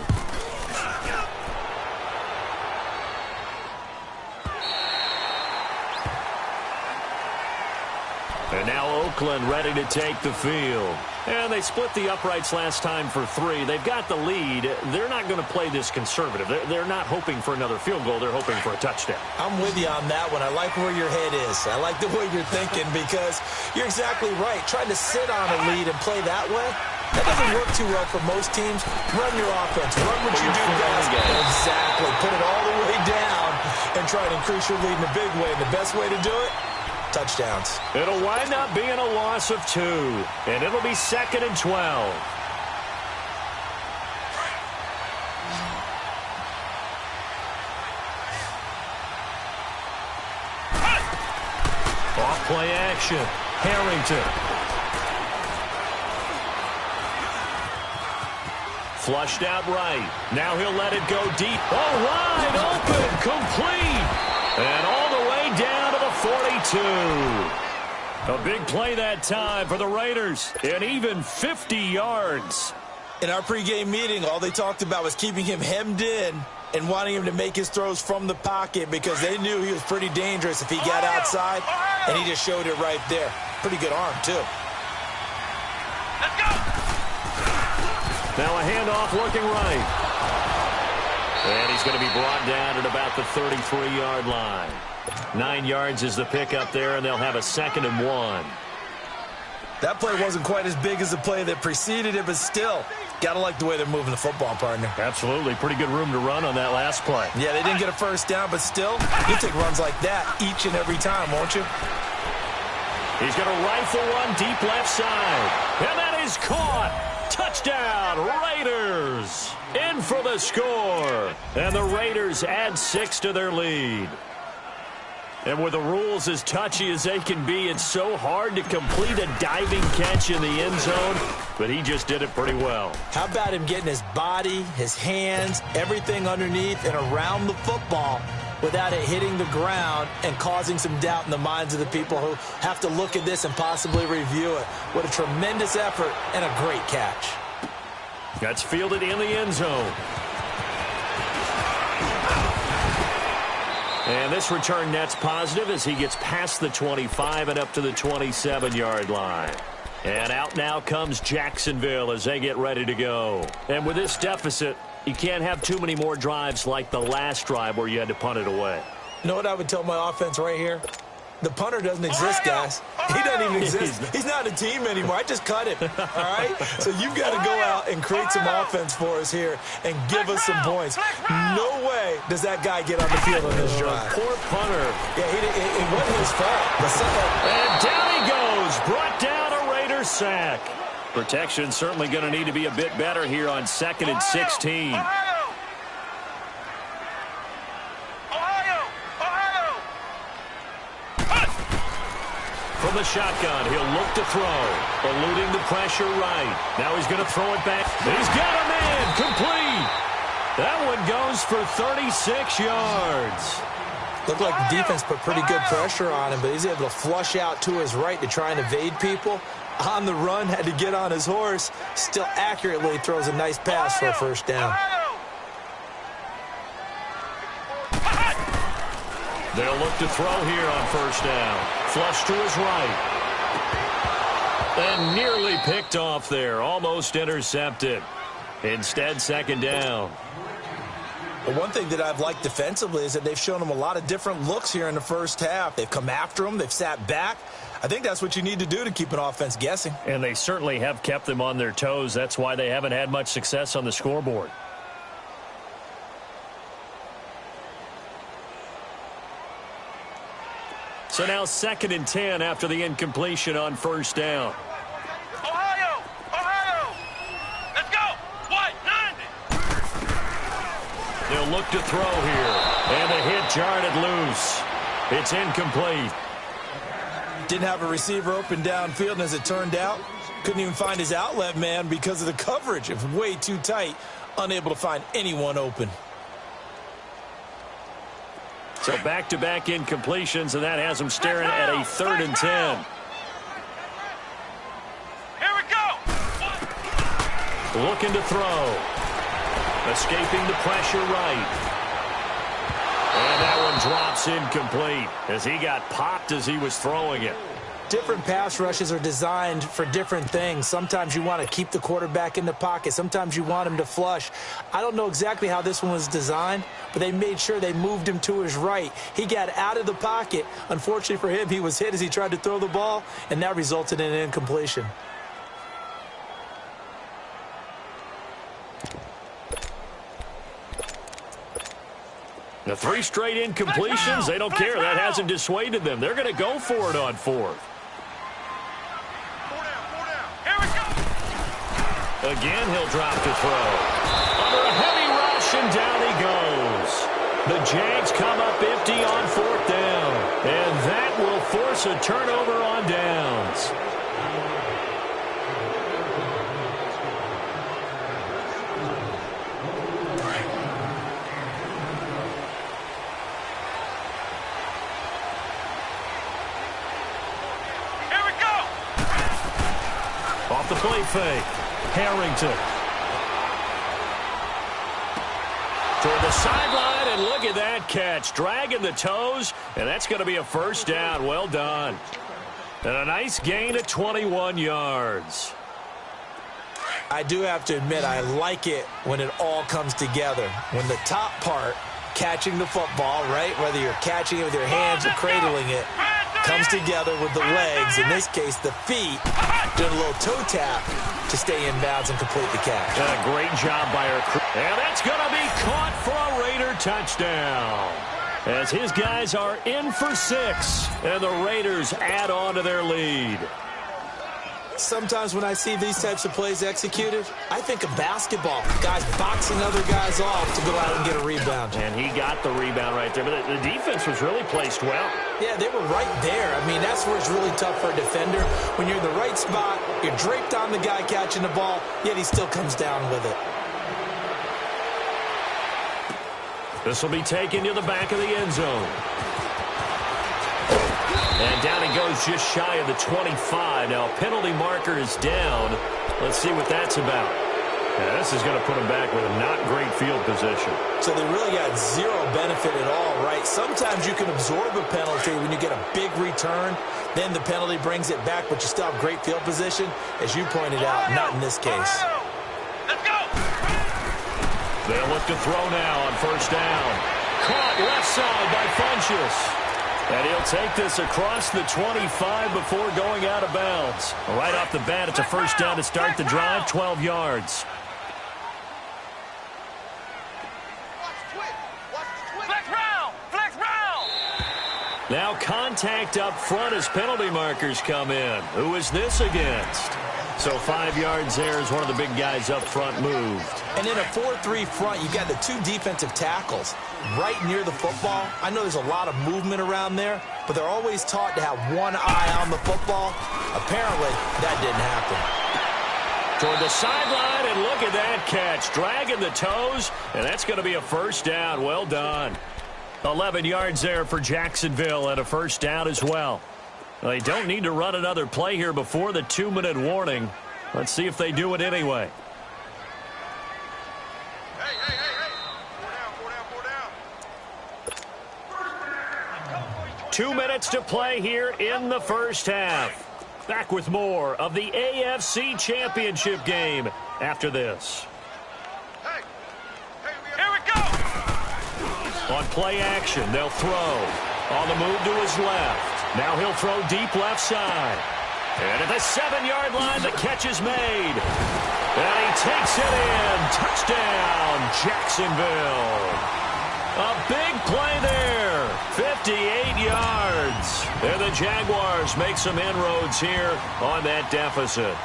[SPEAKER 2] And now Oakland ready to take the field. And they split the uprights last time for 3. They've got the lead. They're not going to play this conservative. They're not hoping for another field goal. They're hoping for a touchdown.
[SPEAKER 4] I'm with you on that one. I like where your head is. I like the way you're thinking because you're exactly right. Trying to sit on a lead and play that way, that doesn't work too well for most teams. Run your offense. Run what you do best. Exactly. Put it all the way down and try to increase your lead in a big way. And the best way to do it, touchdowns.
[SPEAKER 2] It'll wind up being a loss of 2, and it'll be 2nd and 12. Off play action. Harrington. Flushed out right. Now he'll let it go deep. Oh, wide open. Complete. And all the way down to the 42. A big play that time for the Raiders. And even 50 yards.
[SPEAKER 4] In our pregame meeting, all they talked about was keeping him hemmed in and wanting him to make his throws from the pocket because they knew he was pretty dangerous if he got outside, and he just showed it right there. Pretty good arm, too.
[SPEAKER 3] Let's go!
[SPEAKER 2] Now a handoff looking right. And he's going to be brought down at about the 33-yard line. 9 yards is the pickup there, and they'll have a 2nd and 1.
[SPEAKER 4] That play wasn't quite as big as the play that preceded it, but still, got to like the way they're moving the football, partner.
[SPEAKER 2] Absolutely. Pretty good room to run on that last play.
[SPEAKER 4] Yeah, they didn't get a first down, but still, you'll take runs like that each and every time, won't you?
[SPEAKER 2] He's going to rifle one deep left side. And that is caught. Touchdown, Raiders. In for the score. And the Raiders add 6 to their lead. And with the rules as touchy as they can be, it's so hard to complete a diving catch in the end zone, but he just did it pretty well.
[SPEAKER 4] How about him getting his body, his hands, everything underneath and around the football without it hitting the ground and causing some doubt in the minds of the people who have to look at this and possibly review it. What a tremendous effort and a great catch.
[SPEAKER 2] That's fielded in the end zone. And this return net's positive as he gets past the 25 and up to the 27-yard line. And out now comes Jacksonville as they get ready to go. And with this deficit, you can't have too many more drives like the last drive where you had to punt it away.
[SPEAKER 4] You know what I would tell my offense right here? The punter doesn't exist, guys. He doesn't even exist. He's not a team anymore. I just cut him, all right? So you've got to go out and create some offense for us here and give us some points. No way does that guy get on the field on this drive.
[SPEAKER 2] Poor punter.
[SPEAKER 4] Yeah, it wasn't his fault.
[SPEAKER 2] And down he goes. Brought down a Raiders sack. Protection certainly going to need to be a bit better here on 2nd and 16. From the shotgun, he'll look to throw. Eluding the pressure right. Now he's going to throw it back. He's got a man. Complete. That one goes for 36 yards.
[SPEAKER 4] Looked like the defense put pretty good pressure on him, but he's able to flush out to his right to try and evade people. On the run, had to get on his horse. Still accurately throws a nice pass for a first down.
[SPEAKER 2] They'll look to throw here on first down. Flush to his right. And nearly picked off there. Almost intercepted. Instead, second down.
[SPEAKER 4] The one thing that I've liked defensively is that they've shown them a lot of different looks here in the first half. They've come after them. They've sat back. I think that's what you need to do to keep an offense guessing.
[SPEAKER 2] And they certainly have kept them on their toes. That's why they haven't had much success on the scoreboard. So now 2nd and 10 after the incompletion on first down.
[SPEAKER 3] Ohio! Ohio! Let's go! What? 90!
[SPEAKER 2] They'll look to throw here. And the hit jarred it loose. It's incomplete.
[SPEAKER 4] Didn't have a receiver open downfield, and as it turned out, couldn't even find his outlet man because of the coverage. It was way too tight, unable to find anyone open.
[SPEAKER 2] So back-to-back incompletions, and that has them staring at a 3rd and 10.
[SPEAKER 3] Here we go!
[SPEAKER 2] Looking to throw. Escaping the pressure right. And that one drops incomplete as he got popped as he was throwing it.
[SPEAKER 4] Different pass rushes are designed for different things. Sometimes you want to keep the quarterback in the pocket. Sometimes you want him to flush. I don't know exactly how this one was designed, but they made sure they moved him to his right. He got out of the pocket. Unfortunately for him, he was hit as he tried to throw the ball, and that resulted in an incompletion.
[SPEAKER 2] The 3 straight incompletions, they don't care. That hasn't dissuaded them. They're going to go for it on 4th.
[SPEAKER 3] Here we go!
[SPEAKER 2] Again, he'll drop to throw. Under a heavy rush, and down he goes. The Jags come up empty on 4th down. And that will force a turnover on downs. Off the play fake. Harrington. Toward the sideline, and look at that catch. Dragging the toes, and that's going to be a first down. Well done. And a nice gain of 21 yards.
[SPEAKER 4] I do have to admit, I like it when it all comes together. When the top part, catching the football, right, whether you're catching it with your hands or cradling it, comes together with the legs, in this case the feet, doing a little toe tap to stay in bounds and complete the catch.
[SPEAKER 2] And a great job by our crew. And that's going to be caught for a Raider touchdown. As his guys are in for 6, and the Raiders add on to their lead.
[SPEAKER 4] Sometimes when I see these types of plays executed, I think of basketball. Guys boxing other guys off to go out and get a rebound.
[SPEAKER 2] And he got the rebound right there, but the defense was really placed well.
[SPEAKER 4] Yeah, they were right there. I mean, that's where it's really tough for a defender. When you're in the right spot, you're draped on the guy catching the ball, yet he still comes down with it.
[SPEAKER 2] This will be taken to the back of the end zone. And down he goes just shy of the 25. Now, penalty marker is down. Let's see what that's about. Yeah, this is going to put him back with a not great field position.
[SPEAKER 4] So they really got zero benefit at all, right? Sometimes you can absorb a penalty when you get a big return. Then the penalty brings it back, but you still have great field position. As you pointed out, not in this case.
[SPEAKER 3] Let's go!
[SPEAKER 2] They'll look to throw now on first down. Caught left side by Funchess. And he'll take this across the 25 before going out of bounds. Right off the bat, it's a first down to start the drive, 12 yards.
[SPEAKER 3] Flex round! Flex round!
[SPEAKER 2] Now contact up front as penalty markers come in. Who is this against? So 5 yards there as one of the big guys up front moved.
[SPEAKER 4] And in a 4-3 front, you got the 2 defensive tackles right near the football. I know there's a lot of movement around there, but they're always taught to have one eye on the football. Apparently, that didn't happen.
[SPEAKER 2] Toward the sideline, and look at that catch. Dragging the toes, and that's going to be a first down. Well done. 11 yards there for Jacksonville, and a first down as well. They don't need to run another play here before the 2-minute warning. Let's see if they do it anyway.
[SPEAKER 3] Hey! Four down.
[SPEAKER 2] 2 minutes to play here in the first half. Back with more of the AFC Championship game after this.
[SPEAKER 3] Here we go!
[SPEAKER 2] On play action, they'll throw. On the move to his left. Now he'll throw deep left side. And at the 7-yard line, the catch is made. And he takes it in. Touchdown, Jacksonville. A big play there. 58 yards. And the Jaguars make some inroads here on that deficit.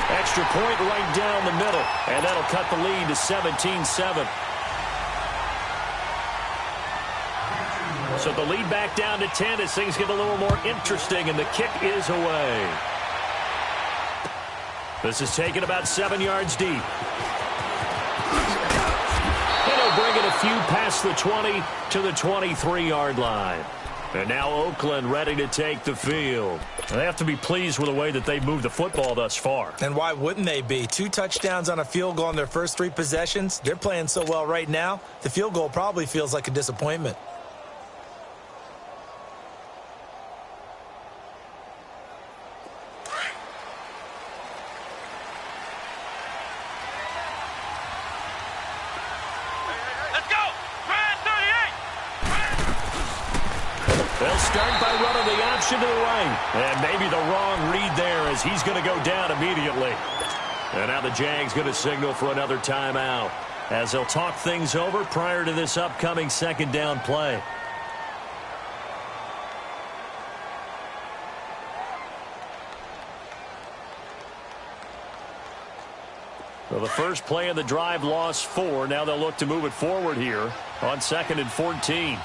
[SPEAKER 2] Extra point right down the middle. And that'll cut the lead to 17-7. So the lead back down to 10 as things get a little more interesting, and the kick is away. This is taken about 7 yards deep. And he'll bring it a few past the 20 to the 23-yard line. And now Oakland ready to take the field. They have to be pleased with the way that they've moved the football thus far.
[SPEAKER 4] And why wouldn't they be? 2 touchdowns on a field goal in their first 3 possessions. They're playing so well right now, the field goal probably feels like a disappointment.
[SPEAKER 2] They'll start by running the option to the right. And maybe the wrong read there as he's going to go down immediately. And now the Jags going to signal for another timeout as they'll talk things over prior to this upcoming second down play. Well, the first play of the drive lost 4. Now they'll look to move it forward here on 2nd and 14.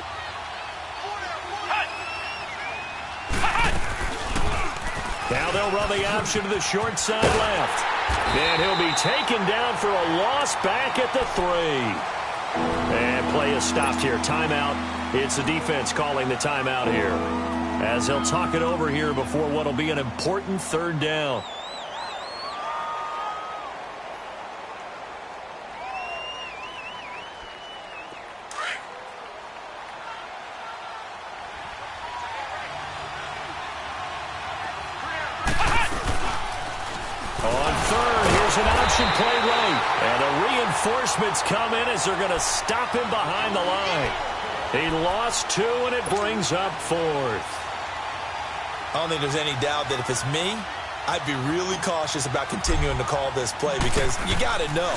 [SPEAKER 2] Now they'll run the option to the short side left. And he'll be taken down for a loss back at the 3. And play is stopped here. Timeout. It's the defense calling the timeout here, as they'll talk it over here before what will be an important 3rd down. Play right, and the reinforcements come in as they're going to stop him behind the line. He lost 2, and it brings up 4th.
[SPEAKER 4] I don't think there's any doubt that if it's me, I'd be really cautious about continuing to call this play, because you got to know,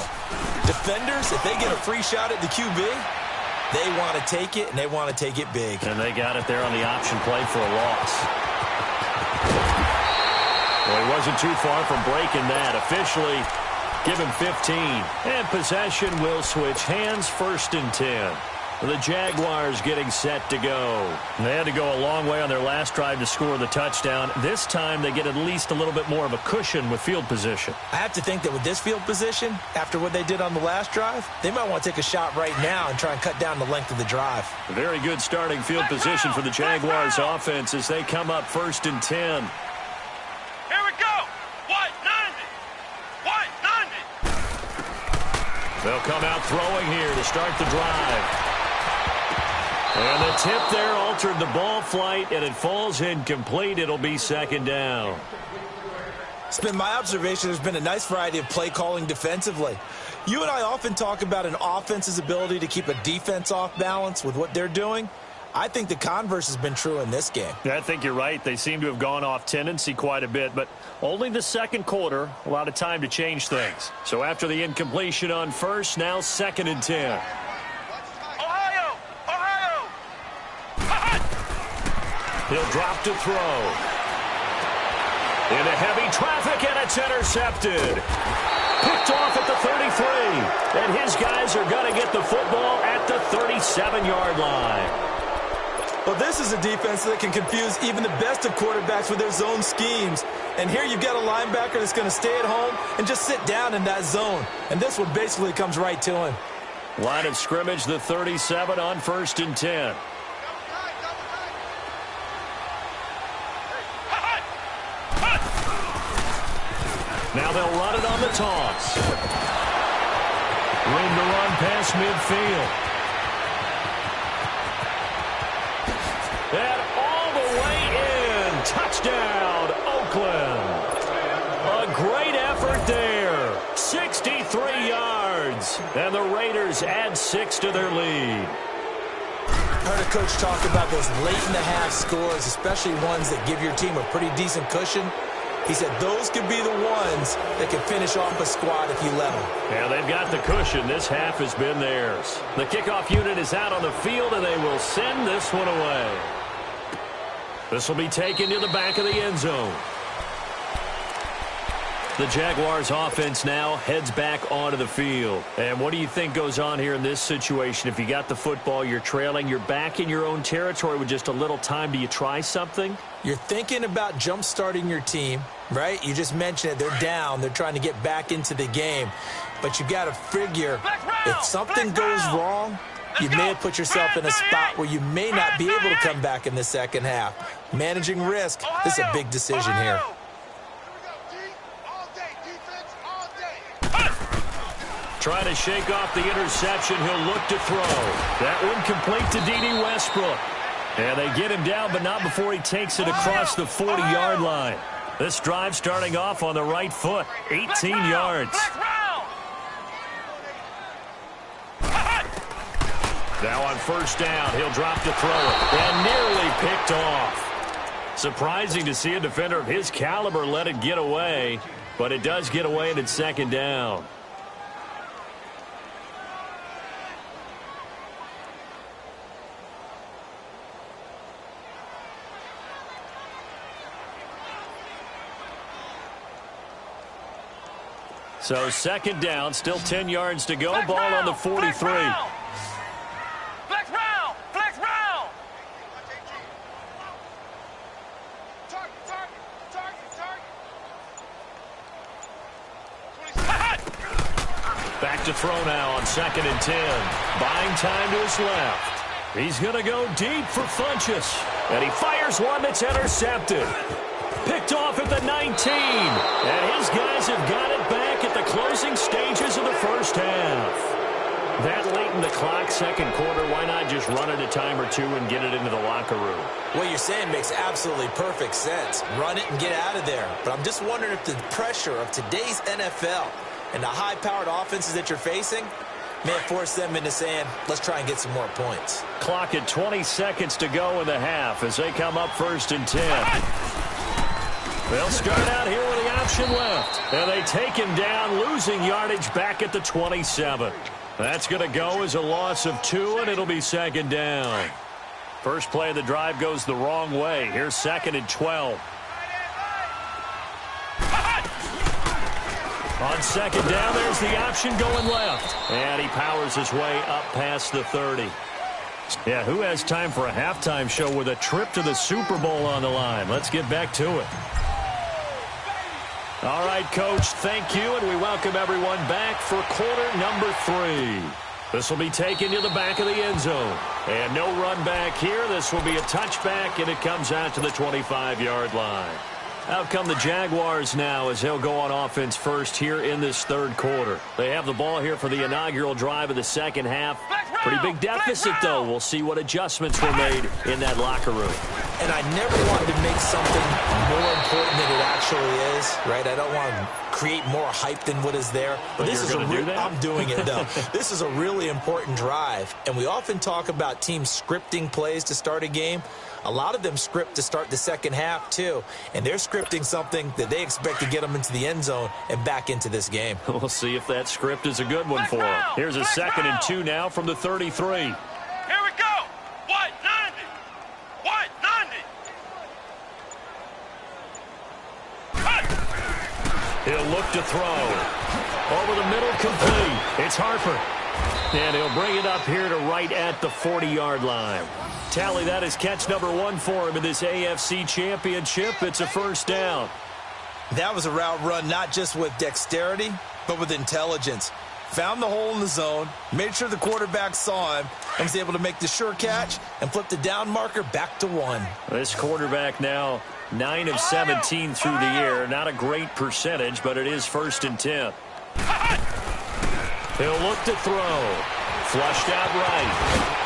[SPEAKER 4] defenders, if they get a free shot at the QB, they want to take it, and they want to take it big.
[SPEAKER 2] And they got it there on the option play for a loss. Well, he wasn't too far from breaking that. Officially, give him 15. And possession will switch hands, 1st and 10. The Jaguars getting set to go. They had to go a long way on their last drive to score the touchdown. This time they get at least a little bit more of a cushion with field position.
[SPEAKER 4] I have to think that with this field position, after what they did on the last drive, they might want to take a shot right now and try and cut down the length of the drive.
[SPEAKER 2] Very good starting field position for the Jaguars offense as they come up 1st and 10. They'll come out throwing here to start the drive. And the tip there altered the ball flight, and it falls incomplete. It'll be 2nd down.
[SPEAKER 4] It's been my observation there's been a nice variety of play calling defensively. You and I often talk about an offense's ability to keep a defense off balance with what they're doing. I think the converse has been true in this game.
[SPEAKER 2] Yeah, I think you're right. They seem to have gone off tendency quite a bit, but only the 2nd quarter, a lot of time to change things. So after the incompletion on 1st, now 2nd and 10.
[SPEAKER 3] Ohio!
[SPEAKER 2] He'll drop to throw. Into heavy traffic, and it's intercepted. Picked off at the 33, and his guys are going to get the football at the 37-yard line.
[SPEAKER 4] Well, this is a defense that can confuse even the best of quarterbacks with their zone schemes. And here you've got a linebacker that's going to stay at home and just sit down in that zone. And this one basically comes right to him.
[SPEAKER 2] Line of scrimmage, the 37 on 1st and 10. Now they'll run it on the toss. Room to run past midfield. And all the way in. Touchdown, Oakland. A great effort there. 63 yards. And the Raiders add 6 to their lead.
[SPEAKER 4] I heard a coach talk about those late-in-the-half scores, especially ones that give your team a pretty decent cushion. He said those could be the ones that can finish off a squad if you let them.
[SPEAKER 2] Yeah, they've got the cushion. This half has been theirs. The kickoff unit is out on the field, and they will send this one away. This will be taken to the back of the end zone. The Jaguars offense now heads back onto the field. And what do you think goes on here in this situation? If you got the football, you're trailing, you're back in your own territory with just a little time. Do you try something?
[SPEAKER 4] You're thinking about jump-starting your team, right? You just mentioned it. They're down. They're trying to get back into the game. But you got to figure if something goes wrong, you may have put yourself in a spot where you may not be able to come back in the second half. Managing risk, this is a big decision here.
[SPEAKER 2] Trying to shake off the interception. He'll look to throw. That one complete to D.D. Westbrook. And they get him down, but not before he takes it across the 40-yard line. This drive starting off on the right foot. 18 yards. Now on first down, he'll drop to throw it. And nearly picked off. Surprising to see a defender of his caliber let it get away. But it does get away, and it's second down. So second down, still 10 yards to go.
[SPEAKER 3] Flex
[SPEAKER 2] Ball
[SPEAKER 3] round,
[SPEAKER 2] on the 43.
[SPEAKER 3] Flex round. Flex round. Flex round.
[SPEAKER 2] Back to throw now on second and 10. Buying time to his left. He's going to go deep for Funchess. And he fires one that's intercepted. Picked off at the 19. And his guys have got it back at the closing stages of the first half. That late in the clock, second quarter, why not just run it a time or two and get it into the locker room?
[SPEAKER 4] What you're saying makes absolutely perfect sense. Run it and get out of there. But I'm just wondering if the pressure of today's NFL and the high-powered offenses that you're facing may force them into saying, let's try and get some more points.
[SPEAKER 2] Clock at 20 seconds to go in the half as they come up first and 10. They'll start out here with the option left. And they take him down, losing yardage back at the 27. That's going to go as a loss of 2, and it'll be second down. First play of the drive goes the wrong way. Here's second and 12. On second down, there's the option going left. And he powers his way up past the 30. Yeah, who has time for a halftime show with a trip to the Super Bowl on the line? Let's get back to it. All right, Coach, thank you, and we welcome everyone back for quarter number 3. This will be taken to the back of the end zone. And no run back here. This will be a touchback, and it comes out to the 25-yard line. Out come the Jaguars now as they'll go on offense first here in this third quarter. They have the ball here for the inaugural drive of the second half. Pretty big deficit, though. We'll see what adjustments were made in that locker room.
[SPEAKER 4] And I never wanted to make something more important than it actually is, right? I don't want to create more hype than what is there. But this is I'm doing it, though. This is a really important drive. And we often talk about teams scripting plays to start a game. A lot of them script to start the second half, too. And they're scripting something that they expect to get them into the end zone and back into this game.
[SPEAKER 2] We'll see if that script is a good one for them. Here's a second and 2 now from the 33.
[SPEAKER 3] Here we go. 190. 190.
[SPEAKER 2] He'll look to throw. Over the middle, complete. It's Harper. And he'll bring it up here to right at the 40-yard line. Tally, that is catch number 1 for him in this AFC Championship. It's a first down.
[SPEAKER 4] That was a route run not just with dexterity, but with intelligence. Found the hole in the zone, made sure the quarterback saw him, and was able to make the sure catch and flip the down marker back to 1.
[SPEAKER 2] This quarterback now 9 of 17 through the air. Not a great percentage, but it is first and 10. He'll look to throw. Flushed out right.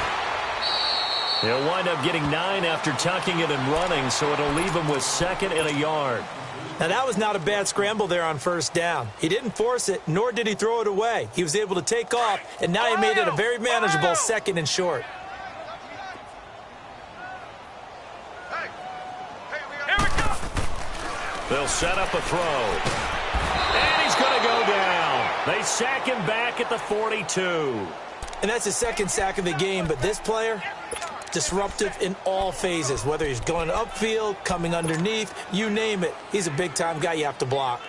[SPEAKER 2] He'll wind up getting 9 after tucking it and running, so it'll leave him with 2nd and a yard.
[SPEAKER 4] Now, that was not a bad scramble there on 1st down. He didn't force it, nor did he throw it away. He was able to take off, and now he made it a very manageable 2nd and short.
[SPEAKER 2] They'll set up a throw. And he's going to go down. They sack him back at the 42.
[SPEAKER 4] And that's his 2nd sack of the game, but this player, disruptive in all phases, whether he's going upfield, coming underneath, you name it. He's a big-time guy you have to block.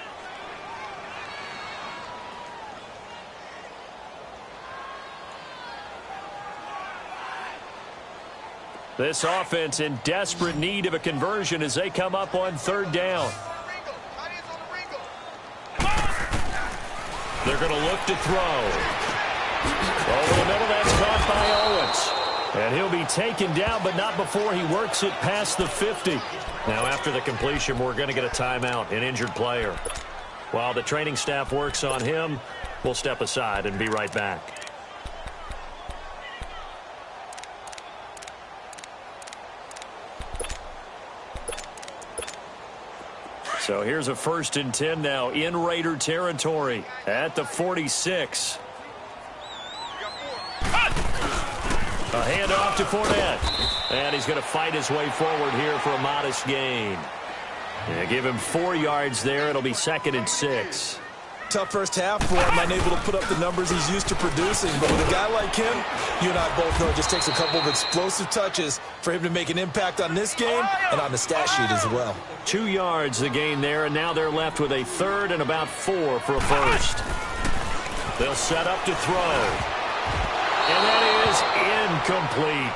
[SPEAKER 2] This offense in desperate need of a conversion as they come up on 3rd down. They're going to look to throw. Over the middle, that's caught by Owens. And he'll be taken down, but not before he works it past the 50. Now, after the completion, we're going to get a timeout, an injured player. While the training staff works on him, we'll step aside and be right back. So here's a 1st and 10 now in Raider territory at the 46. A handoff to Fournette. And he's going to fight his way forward here for a modest gain. Yeah, give him 4 yards there. It'll be 2nd and 6.
[SPEAKER 4] Tough first half for him, unable to put up the numbers he's used to producing. But with a guy like him, you and I both know it just takes a couple of explosive touches for him to make an impact on this game and on the stat sheet as well.
[SPEAKER 2] 2 yards the gain there, and now they're left with a 3rd and about 4 for a 1st. They'll set up to throw. And that is incomplete.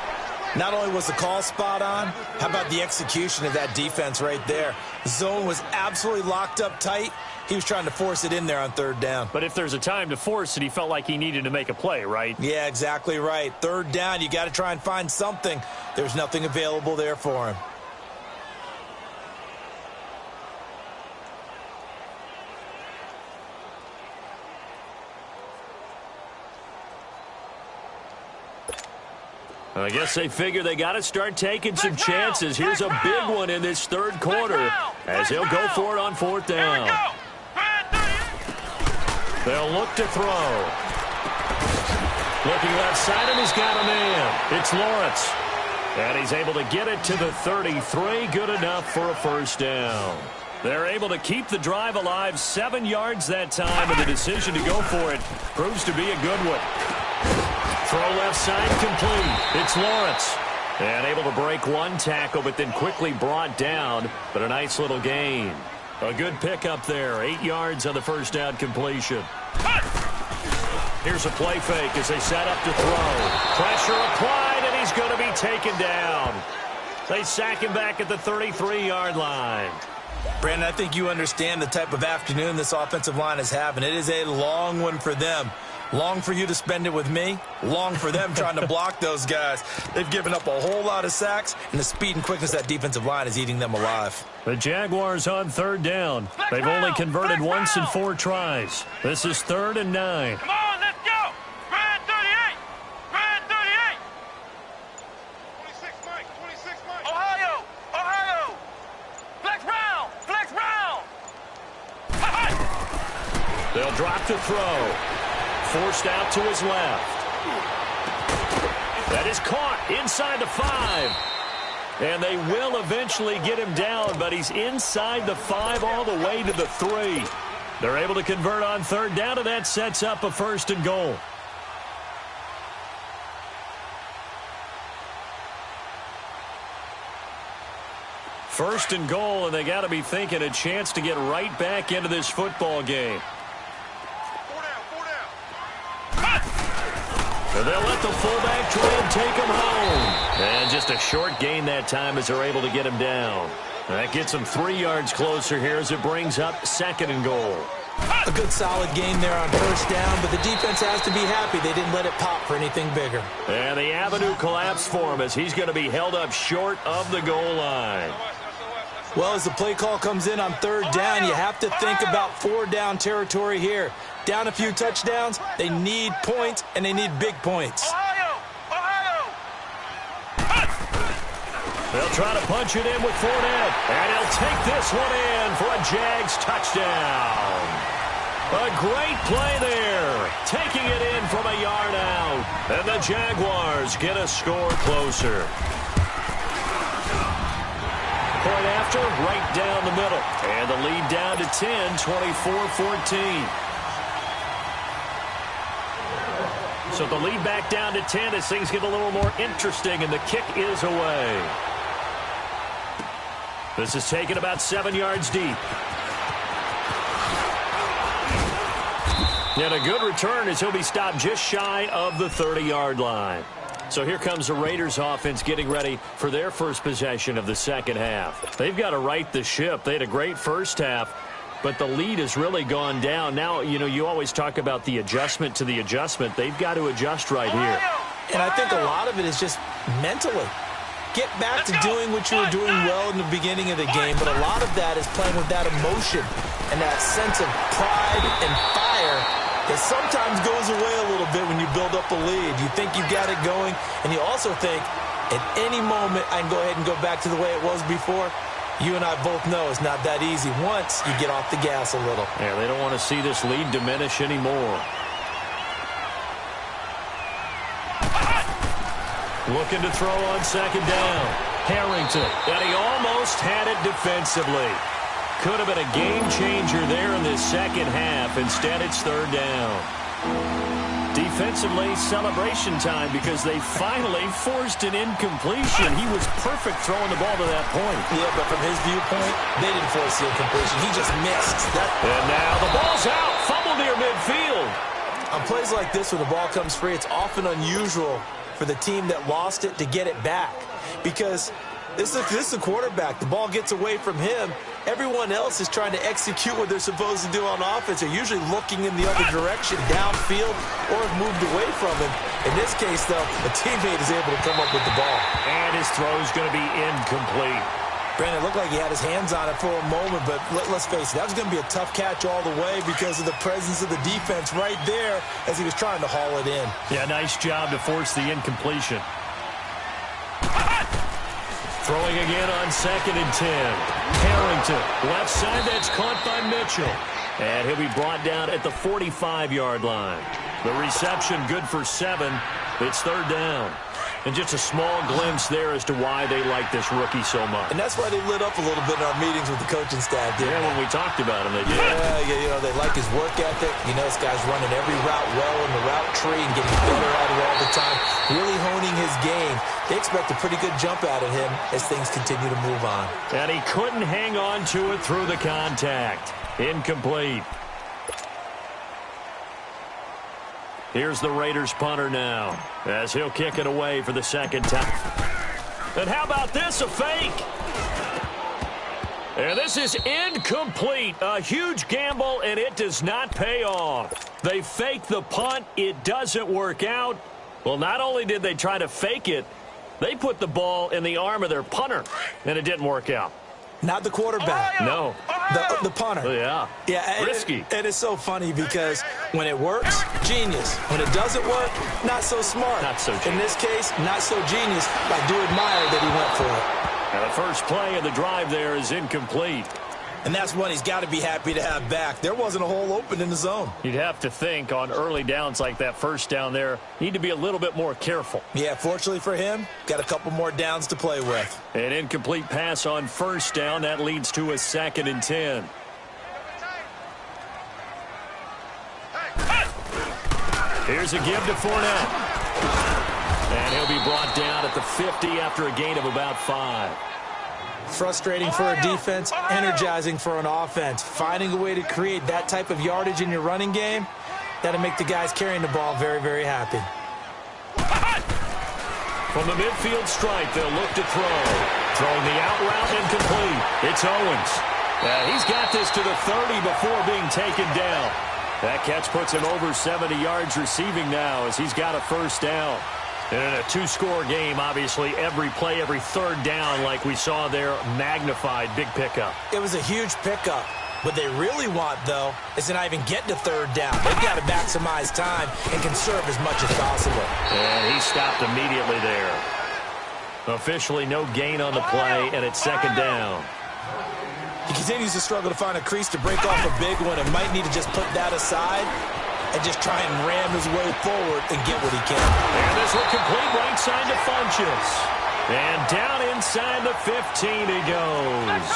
[SPEAKER 4] Not only was the call spot on, how about the execution of that defense right there? The zone was absolutely locked up tight. He was trying to force it in there on 3rd down.
[SPEAKER 2] But if there's a time to force it, he felt like he needed to make a play, right?
[SPEAKER 4] Yeah, exactly right. 3rd down, you got to try and find something. There's nothing available there for him.
[SPEAKER 2] I guess they figure they got to start taking some chances. Here's a big one in this 3rd quarter as he'll go for it on 4th down. They'll look to throw. Looking left side, and he's got a man. It's Lawrence. And he's able to get it to the 33. Good enough for a 1st down. They're able to keep the drive alive. 7 yards that time, and the decision to go for it proves to be a good one. Throw left side complete. It's Lawrence. And able to break 1 tackle, but then quickly brought down. But a nice little gain. A good pickup there. 8 yards on the 1st down completion. Here's a play fake as they set up to throw. Pressure applied, and he's going to be taken down. They sack him back at the 33-yard line.
[SPEAKER 4] Brandon, I think you understand the type of afternoon this offensive line is having. It is a long one for them. Long for you to spend it with me. Long for them trying to block those guys. They've given up a whole lot of sacks, and the speed and quickness of that defensive line is eating them alive.
[SPEAKER 2] The Jaguars on 3rd down. They've only converted once in 4 tries. This is 3rd and 9.
[SPEAKER 3] Come on, let's go. Red 38. Red 38. 26, Mike. 26, Mike. Ohio. Ohio. Flex round. Flex round.
[SPEAKER 2] They'll drop to throw. Forced out to his left. That is caught inside the 5. And they will eventually get him down, but he's inside the 5 all the way to the 3. They're able to convert on 3rd down, and that sets up a 1st and goal. First and goal, and they got to be thinking a chance to get right back into this football game. And they'll let the fullback try and take him home. And just a short gain that time as they're able to get him down. That gets them 3 yards closer here as it brings up 2nd and goal.
[SPEAKER 4] A good solid gain there on 1st down, but the defense has to be happy they didn't let it pop for anything bigger.
[SPEAKER 2] And the avenue collapsed for him as he's going to be held up short of the goal line.
[SPEAKER 4] Well, as the play call comes in on 3rd down, you have to think about 4 down territory here. down a few touchdowns. They need points, and they need big points.
[SPEAKER 2] They'll try to punch it in with Fournette, and he'll take this one in for a Jags touchdown. A great play there, taking it in from a yard out, and the Jaguars get a score closer. Point after, right down the middle, and the lead down to 10, 24-14. So the lead back down to 10 as things get a little more interesting, and the kick is away. This is taken about 7 yards deep. And a good return as he'll be stopped just shy of the 30-yard line. So here comes the Raiders offense getting ready for their first possession of the second half. They've got to right the ship. They had a great first half, but the lead has really gone down. Now, you know, you always talk about the adjustment to the adjustment. They've got to adjust right here.
[SPEAKER 4] And I think a lot of it is just mentally. Get back to doing what you were doing well in the beginning of the game, but a lot of that is playing with that emotion and that sense of pride and fire that sometimes goes away a little bit when you build up a lead. You think you got it going, and you also think at any moment I can go ahead and go back to the way it was before. You and I both know it's not that easy once you get off the gas a little.
[SPEAKER 2] Yeah, they don't want to see this lead diminish anymore. Looking to throw on second down. Harrington. And he almost had it defensively. Could have been a game changer there in this second half. Instead, it's third down. Defensively, celebration time because they finally forced an incompletion. He was perfect throwing the ball to that point.
[SPEAKER 4] Yeah, but from his viewpoint, they didn't force the incompletion. He just missed.
[SPEAKER 2] And now the ball's out. Fumble near midfield.
[SPEAKER 4] On plays like this, when the ball comes free, it's often unusual for the team that lost it to get it back. Because this is a quarterback. The ball gets away from him. Everyone else is trying to execute what they're supposed to do on offense. They're usually looking in the other direction, downfield, or have moved away from him. In this case, though, a teammate is able to come up with the ball.
[SPEAKER 2] And his throw is going to be incomplete.
[SPEAKER 4] Brandon, it looked like he had his hands on it for a moment, but let's face it, that was going to be a tough catch all the way because of the presence of the defense right there as he was trying to haul it in.
[SPEAKER 2] Yeah, nice job to force the incompletion. Throwing again on 2nd and 10. Harrington, left side, that's caught by Mitchell. And he'll be brought down at the 45-yard line. The reception good for 7. It's third down. And just a small glimpse there as to why they like this rookie so much.
[SPEAKER 4] And that's why they lit up a little bit in our meetings with the coaching staff, didn't they?
[SPEAKER 2] When we talked about him, they did.
[SPEAKER 4] Yeah, you know, they like his work ethic. You know, this guy's running every route well in the route tree and getting better at it all the time, really honing his game. They expect a pretty good jump out of him as things continue to move on.
[SPEAKER 2] And he couldn't hang on to it through the contact. Incomplete. Here's the Raiders punter now as he'll kick it away for the second time. And how about this, a fake? And this is incomplete. A huge gamble, and it does not pay off. They fake the punt. It doesn't work out. Well, not only did they try to fake it, they put the ball in the arm of their punter, and it didn't work out.
[SPEAKER 4] Not the quarterback.
[SPEAKER 2] No.
[SPEAKER 4] The punter.
[SPEAKER 2] Yeah.
[SPEAKER 4] Yeah.
[SPEAKER 2] Risky.
[SPEAKER 4] It is so funny because when it works, genius. When it doesn't work, not so smart.
[SPEAKER 2] Not so genius.
[SPEAKER 4] In this case, not so genius. I do admire that he went for it.
[SPEAKER 2] And the first play of the drive there is incomplete.
[SPEAKER 4] And that's one he's got to be happy to have back. There wasn't a hole open in the zone.
[SPEAKER 2] You'd have to think on early downs like that first down there, need to be a little bit more careful.
[SPEAKER 4] Yeah, fortunately for him, got a couple more downs to play with.
[SPEAKER 2] An incomplete pass on first down. That leads to a 2nd and 10. Here's a give to Fournette. And he'll be brought down at the 50 after a gain of about 5.
[SPEAKER 4] Frustrating for a defense, energizing for an offense. Finding a way to create that type of yardage in your running game, that'll make the guys carrying the ball very, very happy.
[SPEAKER 2] From the midfield stripe, they'll look to throw. Throwing the out route incomplete. It's Owens. He's got this to the 30 before being taken down. That catch puts him over 70 yards receiving now as he's got a first down. And in a two-score game, obviously, every play, every third down, like we saw there, magnified, big pickup.
[SPEAKER 4] It was a huge pickup. What they really want, though, is to not even get to third down. They've got to maximize time and conserve as much as possible.
[SPEAKER 2] And he stopped immediately there. Officially no gain on the play, and it's second down.
[SPEAKER 4] He continues to struggle to find a crease to break off a big one and might need to just put that aside and just try and ram his way forward and get what he can.
[SPEAKER 2] And this will complete right side to Funchess. And down inside the 15 he goes.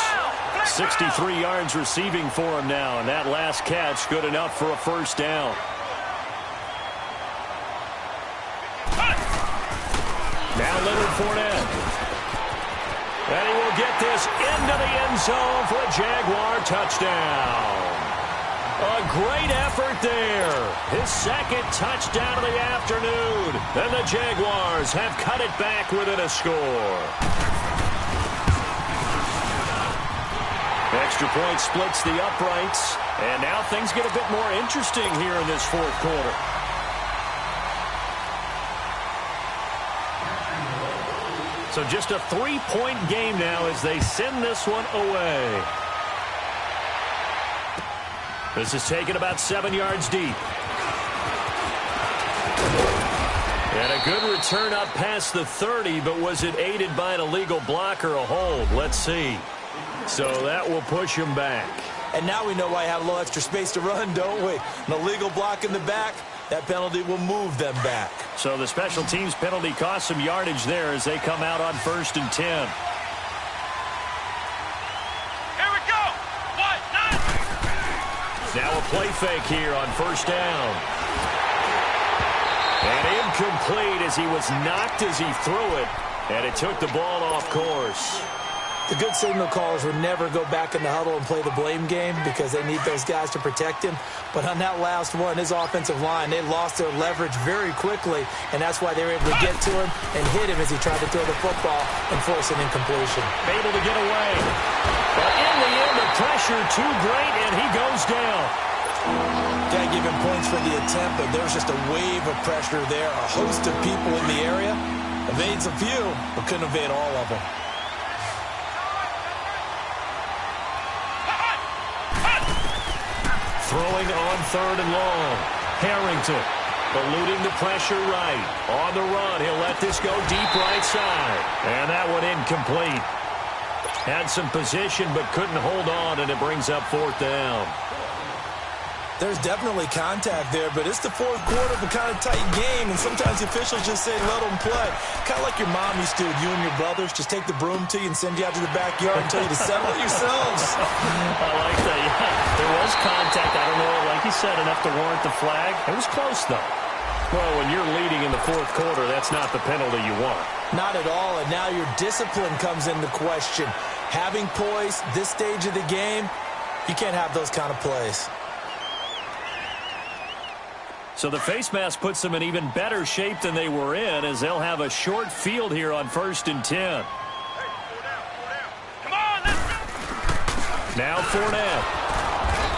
[SPEAKER 2] 63 yards receiving for him now, and that last catch good enough for a first down. Now Leonard Fournette. And he will get this into the end zone for a Jaguar touchdown. A great effort there. His second touchdown of the afternoon. And the Jaguars have cut it back within a score. Extra point splits the uprights. And now things get a bit more interesting here in this fourth quarter. So just a 3-point game now as they send this one away. This is taken about 7 yards deep. And a good return up past the 30, but was it aided by an illegal block or a hold? Let's see. So that will push him back.
[SPEAKER 4] And now we know why I have a little extra space to run, don't we? An illegal block in the back, that penalty will move them back.
[SPEAKER 2] So the special teams penalty cost some yardage there as they come out on 1st and 10.
[SPEAKER 3] Here we go. What?
[SPEAKER 2] Now a play fake here on 1st down. And incomplete as he was knocked as he threw it. And it took the ball off course.
[SPEAKER 4] The good signal callers would never go back in the huddle and play the blame game because they need those guys to protect him. But on that last one, his offensive line, they lost their leverage very quickly, and that's why they were able to get to him and hit him as he tried to throw the football and force an incompletion.
[SPEAKER 2] Able to get away. But in the end, the pressure too great, and he goes down.
[SPEAKER 4] Got to give him points for the attempt, but there's just a wave of pressure there. A host of people in the area. Evades a few, but couldn't evade all of them.
[SPEAKER 2] Throwing on 3rd and long. Harrington eluding the pressure right. On the run, he'll let this go deep right side. And that one incomplete. Had some position but couldn't hold on, and it brings up 4th down.
[SPEAKER 4] There's definitely contact there, but it's the fourth quarter of a kind of tight game, and sometimes the officials just say, let them play. Kind of like your mom used to with you and your brothers. Just take the broom to you and send you out to the backyard and tell you to settle it yourselves.
[SPEAKER 2] I like that. Yeah, there was contact. I don't know, like you said, enough to warrant the flag. It was close, though. Well, when you're leading in the fourth quarter, that's not the penalty you want.
[SPEAKER 4] Not at all, and now your discipline comes into question. Having poise this stage of the game, you can't have those kind of plays.
[SPEAKER 2] So the face mask puts them in even better shape than they were in as they'll have a short field here on 1st and 10.
[SPEAKER 3] Come on, let's go.
[SPEAKER 2] Now Fournette.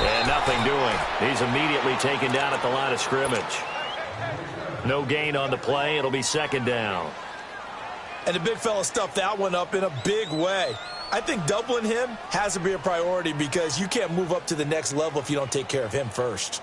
[SPEAKER 2] And nothing doing. He's immediately taken down at the line of scrimmage. No gain on the play. It'll be 2nd down.
[SPEAKER 4] And the big fella stuffed that one up in a big way. I think doubling him has to be a priority because you can't move up to the next level if you don't take care of him first.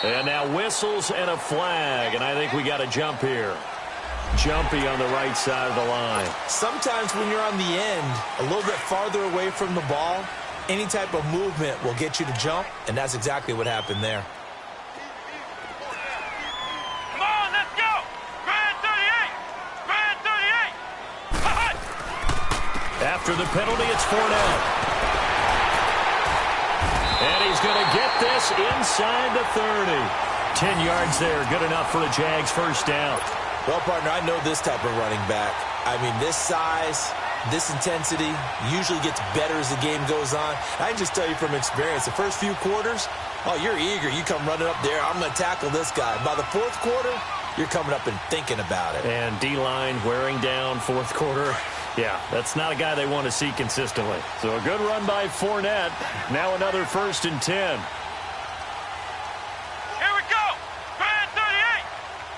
[SPEAKER 2] And now whistles and a flag, and I think we got a jump here. Jumpy on the right side of the line.
[SPEAKER 4] Sometimes when you're on the end, a little bit farther away from the ball, any type of movement will get you to jump, and that's exactly what happened there.
[SPEAKER 3] Come on, let's go! Red 38! Red 38!
[SPEAKER 2] After the penalty, it's Fournette. And he's going to get this inside the 30. 10 yards there, good enough for the Jags' first down.
[SPEAKER 4] Well, partner, I know this type of running back. I mean, this size, this intensity usually gets better as the game goes on. I can just tell you from experience, the first few quarters, oh, you're eager. You come running up there, I'm going to tackle this guy. By the fourth quarter, you're coming up and thinking about it.
[SPEAKER 2] And D-line wearing down fourth quarter. Yeah, that's not a guy they want to see consistently. So a good run by Fournette. Now another 1st and 10.
[SPEAKER 3] Here we go. Brand 38.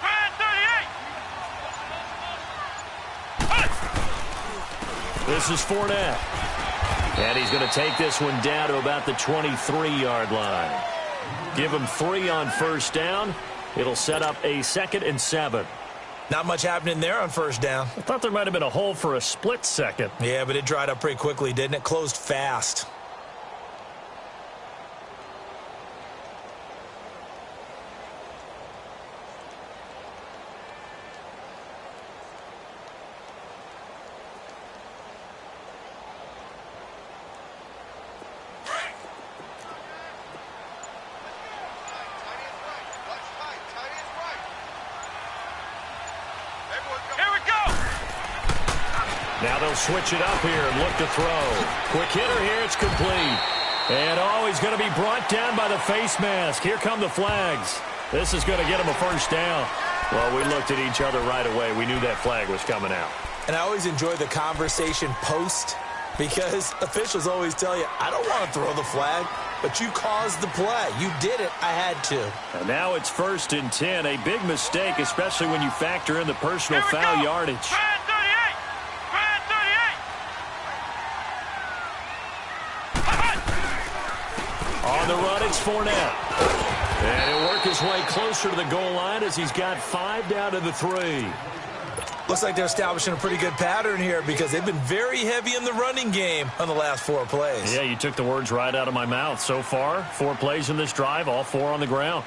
[SPEAKER 3] Brand 38.
[SPEAKER 2] This is Fournette. And he's going to take this one down to about the 23-yard line. Give him 3 on 1st down. It'll set up a 2nd and 7.
[SPEAKER 4] Not much happening there on 1st down.
[SPEAKER 2] I thought there might have been a hole for a split second.
[SPEAKER 4] Yeah, but it dried up pretty quickly, didn't it? Closed fast.
[SPEAKER 2] Now they'll switch it up here and look to throw. Quick hitter here, it's complete. And he's going to be brought down by the face mask. Here come the flags. This is going to get him a 1st down. Well, we looked at each other right away. We knew that flag was coming out.
[SPEAKER 4] And I always enjoy the conversation post because officials always tell you, I don't want to throw the flag, but you caused the play. You did it. I had to.
[SPEAKER 2] And now it's 1st and 10. A big mistake, especially when you factor in the personal foul yardage.
[SPEAKER 3] Brand 38. Brand 38.
[SPEAKER 2] On the run, it's Fournette. And he'll work his way closer to the goal line as he's got 5 down to the 3.
[SPEAKER 4] Looks like they're establishing a pretty good pattern here because they've been very heavy in the running game on the last 4 plays.
[SPEAKER 2] Yeah, you took the words right out of my mouth. So far, 4 plays in this drive, all 4 on the ground.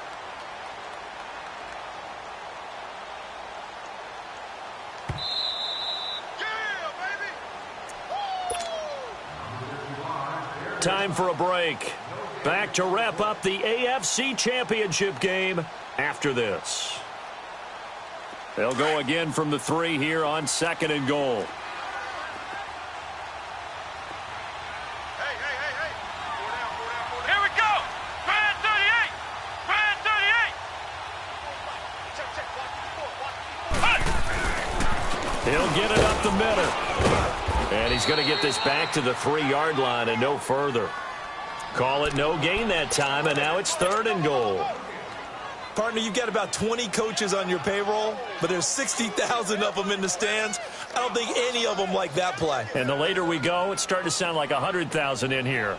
[SPEAKER 2] Time for a break. Back to wrap up the AFC Championship game after this. They'll go again from the 3 here on 2nd and goal.
[SPEAKER 3] Hey. Here we go. Brand 38. Brand 38.
[SPEAKER 2] He'll get it up the middle. And he's going to get this back to the 3-yard line and no further. Call it no gain that time, and now it's 3rd and goal.
[SPEAKER 4] Partner, you've got about 20 coaches on your payroll, but there's 60,000 of them in the stands. I don't think any of them like that play.
[SPEAKER 2] And the later we go, it's starting to sound like 100,000 in here.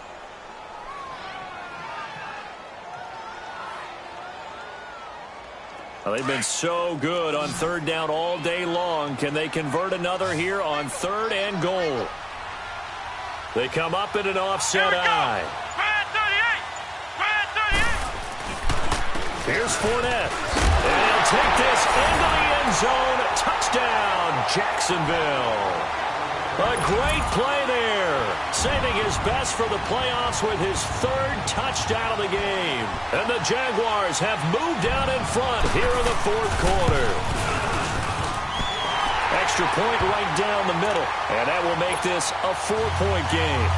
[SPEAKER 2] Well, they've been so good on 3rd down all day long. Can they convert another here on 3rd and goal? They come up in an offset eye.
[SPEAKER 3] Brand 38. Brand 38.
[SPEAKER 2] Here's Fournette. And he'll take this into the end zone. Touchdown, Jacksonville. A great play there. Saving his best for the playoffs with his 3rd touchdown of the game. And the Jaguars have moved down in front here in the 4th quarter. Extra point right down the middle. And that will make this a 4-point game.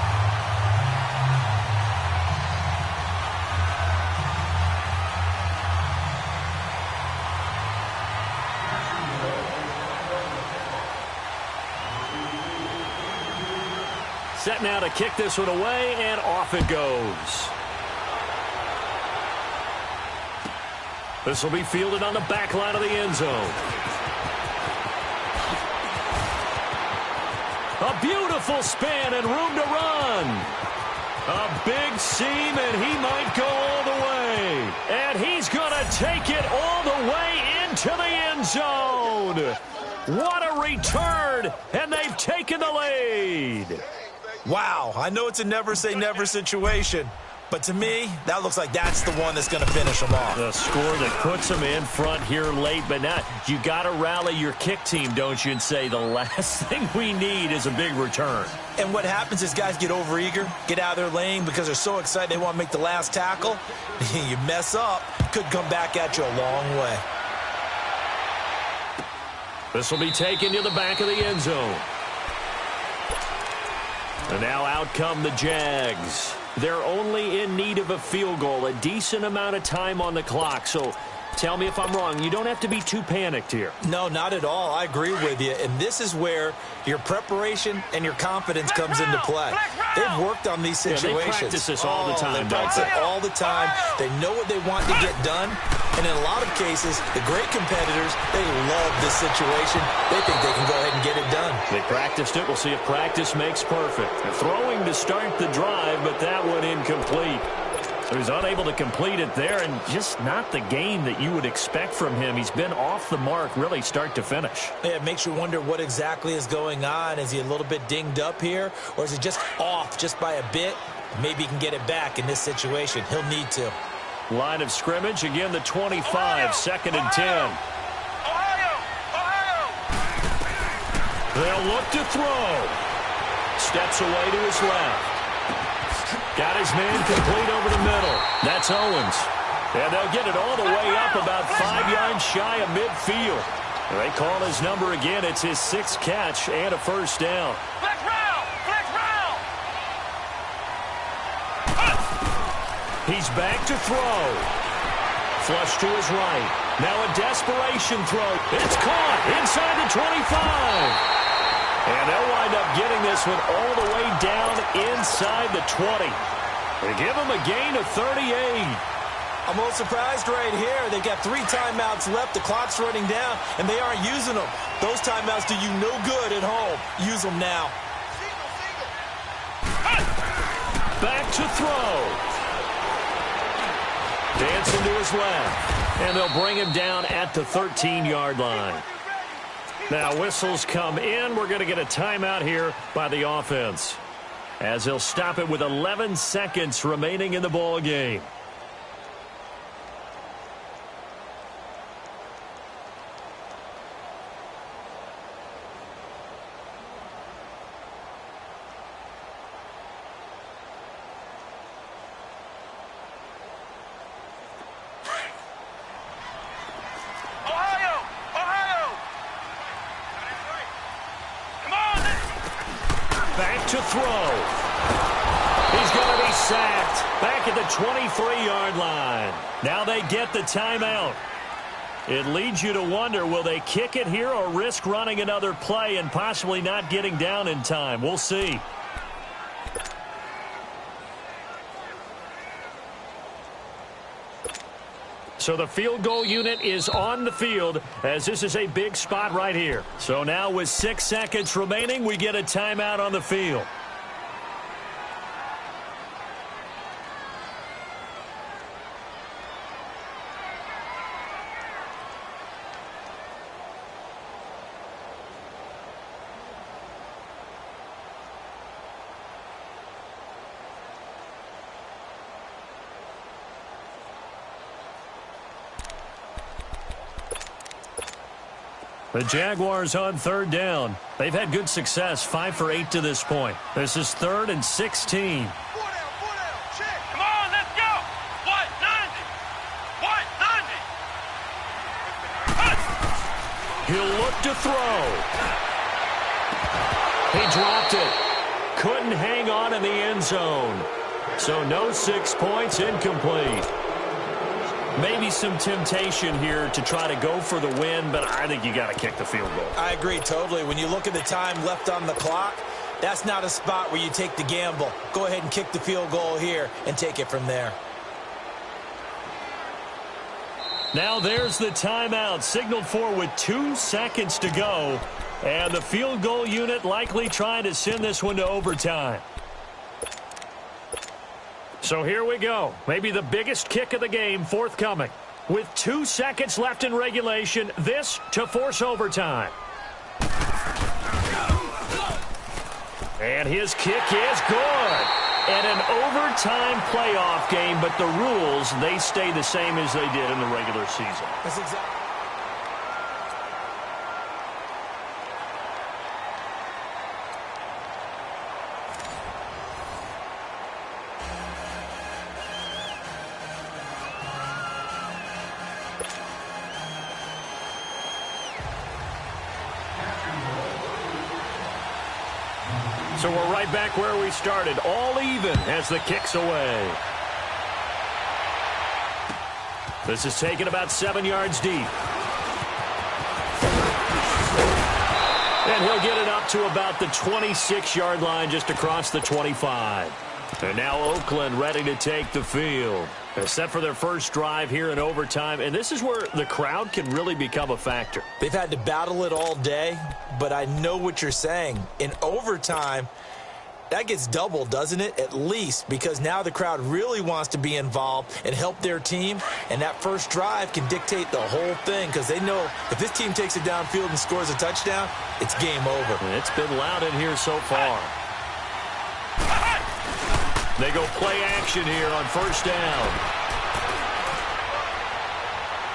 [SPEAKER 2] Set now to kick this one away, and off it goes. This will be fielded on the back line of the end zone. A beautiful span and room to run. A big seam, and he might go all the way. And he's going to take it all the way into the end zone. What a return, and they've taken the lead.
[SPEAKER 4] Wow, I know it's a never-say-never situation, but to me, that looks like that's the one that's going to finish them off.
[SPEAKER 2] The score that puts them in front here late, but now you got to rally your kick team, don't you, and say the last thing we need is a big return.
[SPEAKER 4] And what happens is guys get overeager, get out of their lane because they're so excited they want to make the last tackle. You mess up, could come back at you a long way.
[SPEAKER 2] This will be taken to the back of the end zone. And now out come the Jags. They're only in need of a field goal, a decent amount of time on the clock. So Tell me if I'm wrong. You don't have to be too panicked here.
[SPEAKER 4] No, not at all. I agree with you. And this is where your preparation and your confidence comes into play. They've worked on these situations.
[SPEAKER 2] Yeah, they practice this all the time.
[SPEAKER 4] They practice it all the time. They know what they want to get done. And in a lot of cases, the great competitors, they love this situation. They think they can go ahead and get it done.
[SPEAKER 2] They practiced it. We'll see if practice makes perfect. Throwing to start the drive, but that one incomplete. So he's unable to complete it there, and just not the game that you would expect from him. He's been off the mark really start to finish.
[SPEAKER 4] Yeah, it makes you wonder what exactly is going on. Is he a little bit dinged up here, or is it just off just by a bit? Maybe he can get it back in this situation. He'll need to.
[SPEAKER 2] Line of scrimmage, again the 25, second and 10.
[SPEAKER 3] Ohio!
[SPEAKER 2] They'll look to throw. Steps away to his left. Got his man complete over the middle. That's Owens. And they'll get it all the way up about 5 yards shy of midfield. They call his number again. It's his 6th catch and a first down.
[SPEAKER 3] Flex round! Flex round!
[SPEAKER 2] He's back to throw. Flush to his right. Now a desperation throw. It's caught inside the 25. And they'll wind up getting this one all the way down inside the 20. They give him a gain of 38.
[SPEAKER 4] I'm a little surprised right here. They've got 3 timeouts left. The clock's running down, and they aren't using them. Those timeouts do you no good at home. Use them now.
[SPEAKER 2] Back to throw. Dancing to his left. And they'll bring him down at the 13-yard line. Now whistles come in. We're going to get a timeout here by the offense, as they'll stop it with 11 seconds remaining in the ball game. To throw. He's going to be sacked back at the 23-yard line. Now they get the timeout. It leads you to wonder, will they kick it here or risk running another play and possibly not getting down in time? We'll see. So the field goal unit is on the field, as this is a big spot right here. So now with 6 seconds remaining, we get a timeout on the field. The Jaguars on 3rd down. They've had good success, 5 for 8 to this point. This is 3rd and 16.
[SPEAKER 3] 4 down, check. Come on, let's go. 190. 190.
[SPEAKER 2] He'll look to throw. He dropped it. Couldn't hang on in the end zone. So no 6 points, incomplete. Maybe some temptation here to try to go for the win, but I think you got to kick the field goal.
[SPEAKER 4] I agree totally. When you look at the time left on the clock, that's not a spot where you take the gamble. Go ahead and kick the field goal here and take it from there.
[SPEAKER 2] Now there's the timeout signaled for with 2 seconds to go. And the field goal unit likely trying to send this one to overtime. So here we go. Maybe the biggest kick of the game forthcoming. With 2 seconds left in regulation, this to force overtime. And his kick is good. And an overtime playoff game, but the rules, they stay the same as they did in the regular season.
[SPEAKER 4] That's exactly.
[SPEAKER 2] So we're right back where we started, all even as the kick's away. This is taken about 7 yards deep. And he'll get it up to about the 26-yard line just across the 25. And now Oakland ready to take the field. They're set for their first drive here in overtime, and this is where the crowd can really become a factor.
[SPEAKER 4] They've had to battle it all day, but I know what you're saying. In overtime, that gets doubled, doesn't it? At least, because now the crowd really wants to be involved and help their team, and that first drive can dictate the whole thing because they know if this team takes it downfield and scores a touchdown, it's game over.
[SPEAKER 2] And it's been loud in here so far. They go play action here on first down.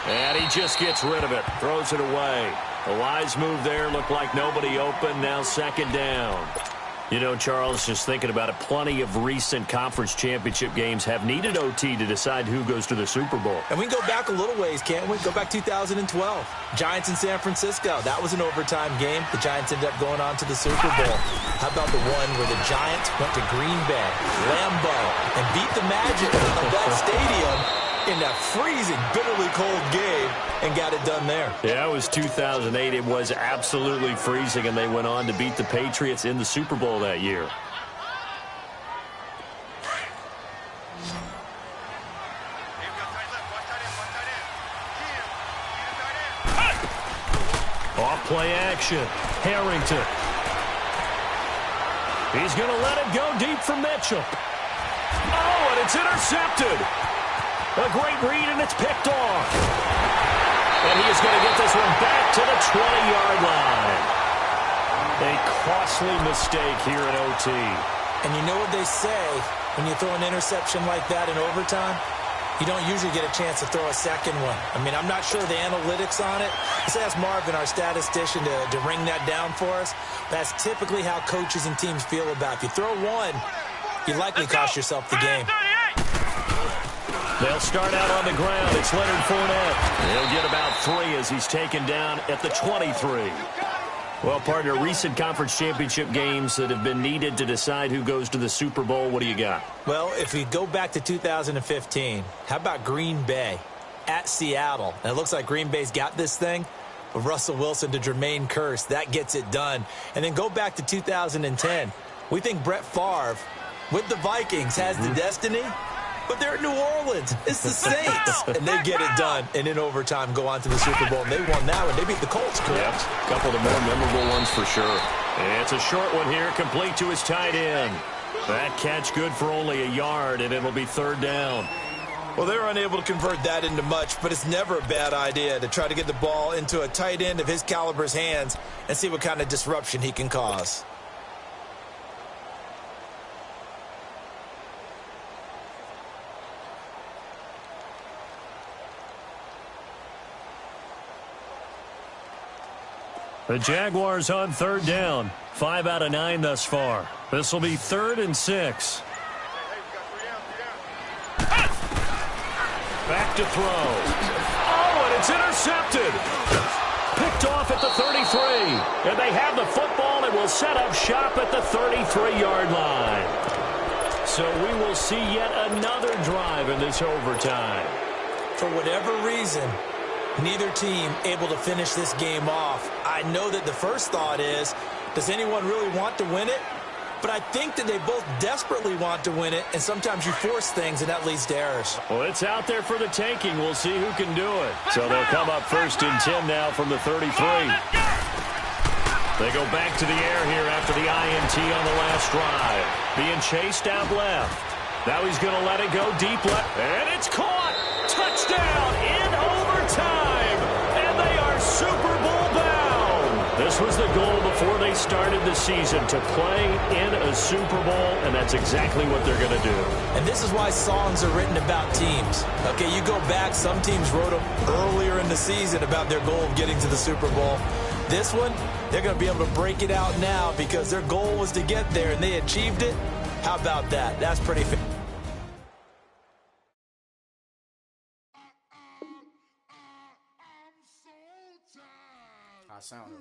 [SPEAKER 2] And he just gets rid of it, throws it away. A wise move there, looked like nobody open, now second down. You know, Charles, just thinking about it, plenty of recent conference championship games have needed OT to decide who goes to the Super Bowl.
[SPEAKER 4] And we can go back a little ways, can't we? Go back 2012. Giants in San Francisco. That was an overtime game. The Giants ended up going on to the Super Bowl. How about the one where the Giants went to Green Bay, Lambeau, and beat the Magic of that stadium in that freezing, bitterly cold game and got it done there.
[SPEAKER 2] Yeah, it was 2008. It was absolutely freezing, and they went on to beat the Patriots in the Super Bowl that year. Off play action. Harrington. He's going to let it go deep for Mitchell. Oh, and it's intercepted. A great read, and it's picked off. And he is going to get this one back to the 20-yard line. A costly mistake here in OT.
[SPEAKER 4] And you know what they say when you throw an interception like that in overtime? You don't usually get a chance to throw a second one. I mean, I'm not sure the analytics on it. Let's ask Marvin, our statistician, to ring that down for us. That's typically how coaches and teams feel about it. If you throw one, you likely cost yourself the game.
[SPEAKER 2] They'll start out on the ground. It's Leonard Fournette. He'll get about 3 as he's taken down at the 23. Well, partner, recent conference championship games that have been needed to decide who goes to the Super Bowl, what do you got?
[SPEAKER 4] Well, if we go back to 2015, how about Green Bay at Seattle? And it looks like Green Bay's got this thing. With Russell Wilson to Jermaine Kearse, that gets it done. And then go back to 2010. We think Brett Favre with the Vikings has the destiny. But they're in New Orleans. It's the Saints. And they get it done. And in overtime, go on to the Super Bowl. And they won that one. They beat the Colts, correct?
[SPEAKER 2] Yep. A couple of the more memorable ones for sure. And it's a short one here, complete to his tight end. That catch good for only a yard, and it'll be third down.
[SPEAKER 4] Well, they're unable to convert that into much, but it's never a bad idea to try to get the ball into a tight end of his caliber's hands and see what kind of disruption he can cause.
[SPEAKER 2] The Jaguars on third down. 5 out of 9 thus far. This will be 3rd and 6. Back to throw. Oh, and it's intercepted. Picked off at the 33. And they have the football and will set up shop at the 33-yard line. So we will see yet another drive in this overtime.
[SPEAKER 4] For whatever reason, neither team able to finish this game off. I know that the first thought is, does anyone really want to win it? But I think that they both desperately want to win it, and sometimes you force things, and that leads to errors.
[SPEAKER 2] Well, it's out there for the taking. We'll see who can do it. So they'll come up 1st and 10 now from the 33. They go back to the air here after the INT on the last drive. Being chased out left. Now he's going to let it go deep left. And it's caught. Touchdown in overtime. And they are Super Bowl bound. This was the goal before they started the season, to play in a Super Bowl, and that's exactly what they're going to do.
[SPEAKER 4] And this is why songs are written about teams. Okay, you go back, some teams wrote them earlier in the season about their goal of getting to the Super Bowl. This one, they're going to be able to break it out now because their goal was to get there, and they achieved it. How about that? That's pretty fair.
[SPEAKER 8] I sound